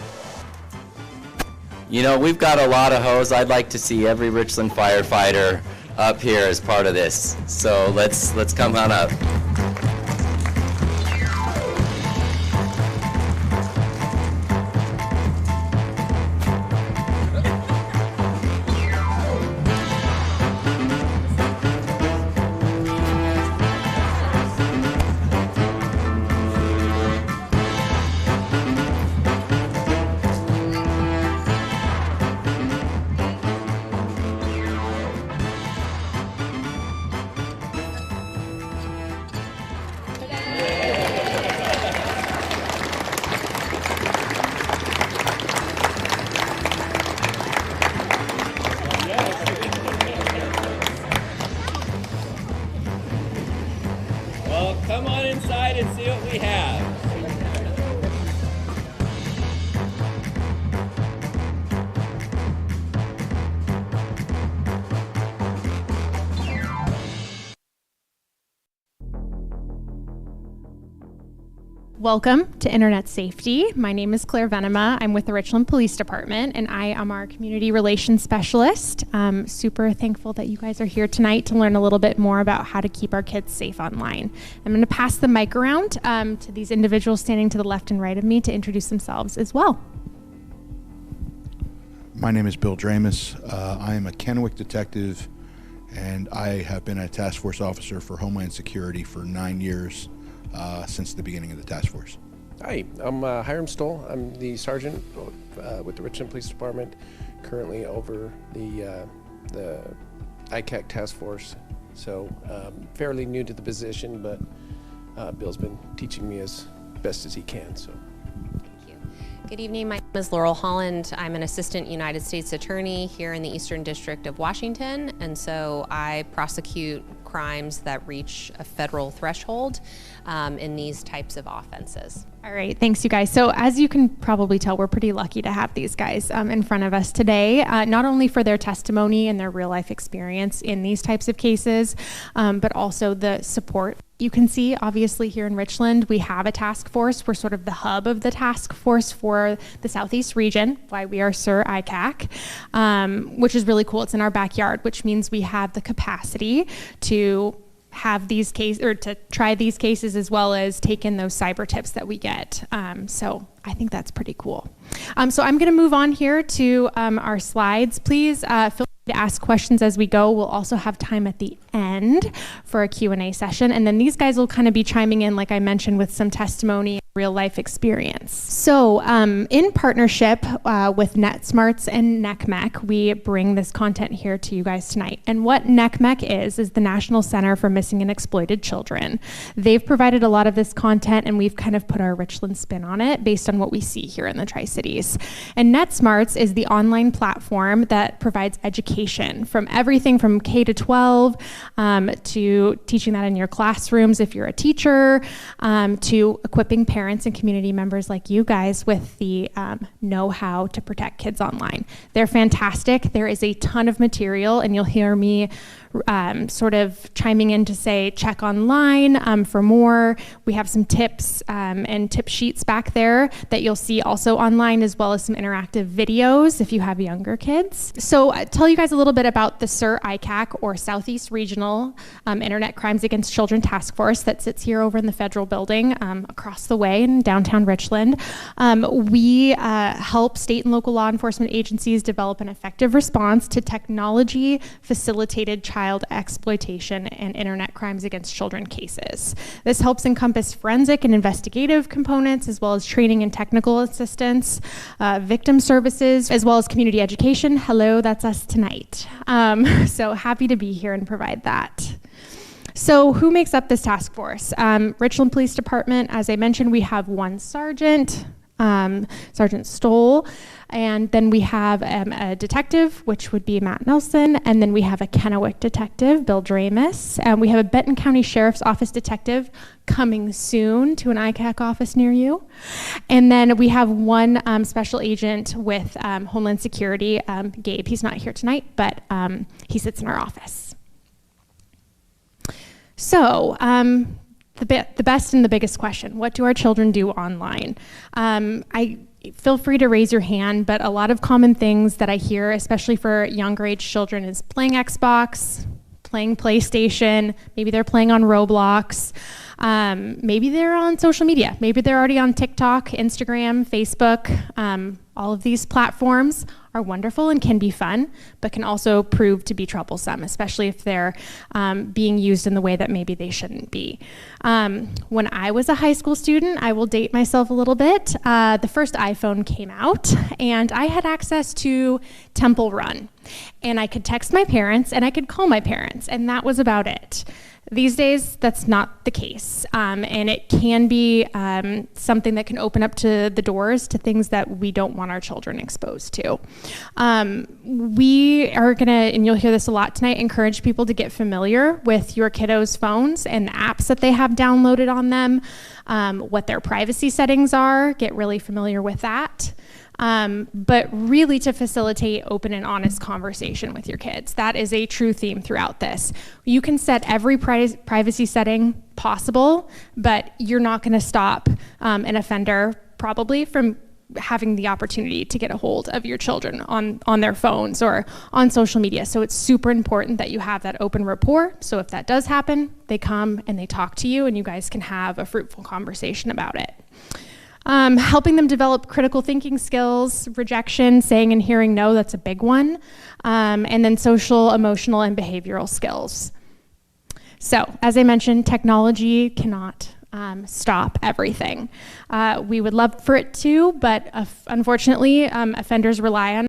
S8: You know, we've got a lot of hose. I'd like to see every Richland firefighter up here as part of this. So let's come on up.
S13: Come on inside and see what we have.
S22: Welcome to Internet Safety. My name is Claire Venema. I'm with the Richland Police Department, and I am our Community Relations Specialist. I'm super thankful that you guys are here tonight to learn a little bit more about how to keep our kids safe online. I'm going to pass the mic around to these individuals standing to the left and right of me to introduce themselves as well.
S23: My name is Bill Dramus. I am a Kennewick detective, and I have been a task force officer for Homeland Security for 9 years. Since the beginning of the task force.
S24: Hi, I'm Hiram Stoll. I'm the sergeant with the Richland Police Department, currently over the ICAC task force So fairly new to the position, but Bill's been teaching me as best as he can. So.
S3: Good evening, my name is Laurel Holland. I'm an assistant United States attorney here in the Eastern District of Washington, and so I prosecute crimes that reach a federal threshold in these types of offenses.
S22: All right, thanks you guys. So as you can probably tell, we're pretty lucky to have these guys in front of us today, not only for their testimony and their real life experience in these types of cases, but also the support. You can see, obviously, here in Richland, we have a task force. We're sort of the hub of the task force for the Southeast region, why we are Sir ICAC, which is really cool. It's in our backyard, which means we have the capacity to have these cases, or to try these cases, as well as take in those cyber tips that we get. So I think that's pretty cool. So I'm going to move on here to our slides. Please feel free to ask questions as we go. We'll also have time at the end for a Q&A session. And then these guys will kind of be chiming in, like I mentioned, with some testimony, real life experience. So in partnership with NetSmarts and NECMEC, we bring this content here to you guys tonight. And what NECMEC is the National Center for Missing and Exploited Children. They've provided a lot of this content, and we've kind of put our Richland spin on it based on what we see here in the Tri-Cities. And NetSmarts is the online platform that provides education from everything from K to 12 to teaching that in your classrooms if you're a teacher, to equipping parents and community members like you guys with the know-how to protect kids online. They're fantastic. There is a ton of material, and you'll hear me sort of chiming in to say check online for more. We have some tips and tip sheets back there that you'll see also online, as well as some interactive videos if you have younger kids. So I'll tell you guys a little bit about the Sir ICAC, or Southeast Regional Internet Crimes Against Children Task Force, that sits here over in the federal building across the way in downtown Richland. We help state and local law enforcement agencies develop an effective response to technology-facilitated child exploitation and internet crimes against children cases. This helps encompass forensic and investigative components, as well as training and technical assistance, victim services, as well as community education. Hello, that's us tonight. So happy to be here and provide that. So who makes up this task force? Richland Police Department, as I mentioned, we have one sergeant, Sergeant Stoll, and then we have a detective, which would be Matt Nelson, and then we have a Kennewick detective, Bill Dramus, and we have a Benton County Sheriff's Office detective coming soon to an ICAC office near you. And then we have one special agent with Homeland Security, Gabe. He's not here tonight, but he sits in our office. So, the best and the biggest question, what do our children do online? Feel free to raise your hand, but a lot of common things that I hear, especially for younger age children, is playing Xbox, playing PlayStation, maybe they're playing on Roblox, maybe they're on social media, maybe they're already on TikTok, Instagram, Facebook. All of these platforms are wonderful and can be fun, but can also prove to be troublesome, especially if they're being used in the way that maybe they shouldn't be. When I was a high school student, I will date myself a little bit, the first iPhone came out, and I had access to Temple Run. And I could text my parents, and I could call my parents, and that was about it. These days, that's not the case, and it can be something that can open up to the doors to things that we don't want our children exposed to. We are gonna, and you'll hear this a lot tonight, encourage people to get familiar with your kiddos' phones and the apps that they have downloaded on them, what their privacy settings are, get really familiar with that. But really to facilitate open and honest conversation with your kids. That is a true theme throughout this. You can set every privacy setting possible, but you're not going to stop an offender probably from having the opportunity to get a hold of your children on their phones or on social media. So it's super important that you have that open rapport. So if that does happen, they come and they talk to you, and you guys can have a fruitful conversation about it. Helping them develop critical thinking skills, rejection, saying and hearing no, that's a big one, and then social, emotional, and behavioral skills. So, as I mentioned, technology cannot stop everything. We would love for it to, but unfortunately, offenders rely on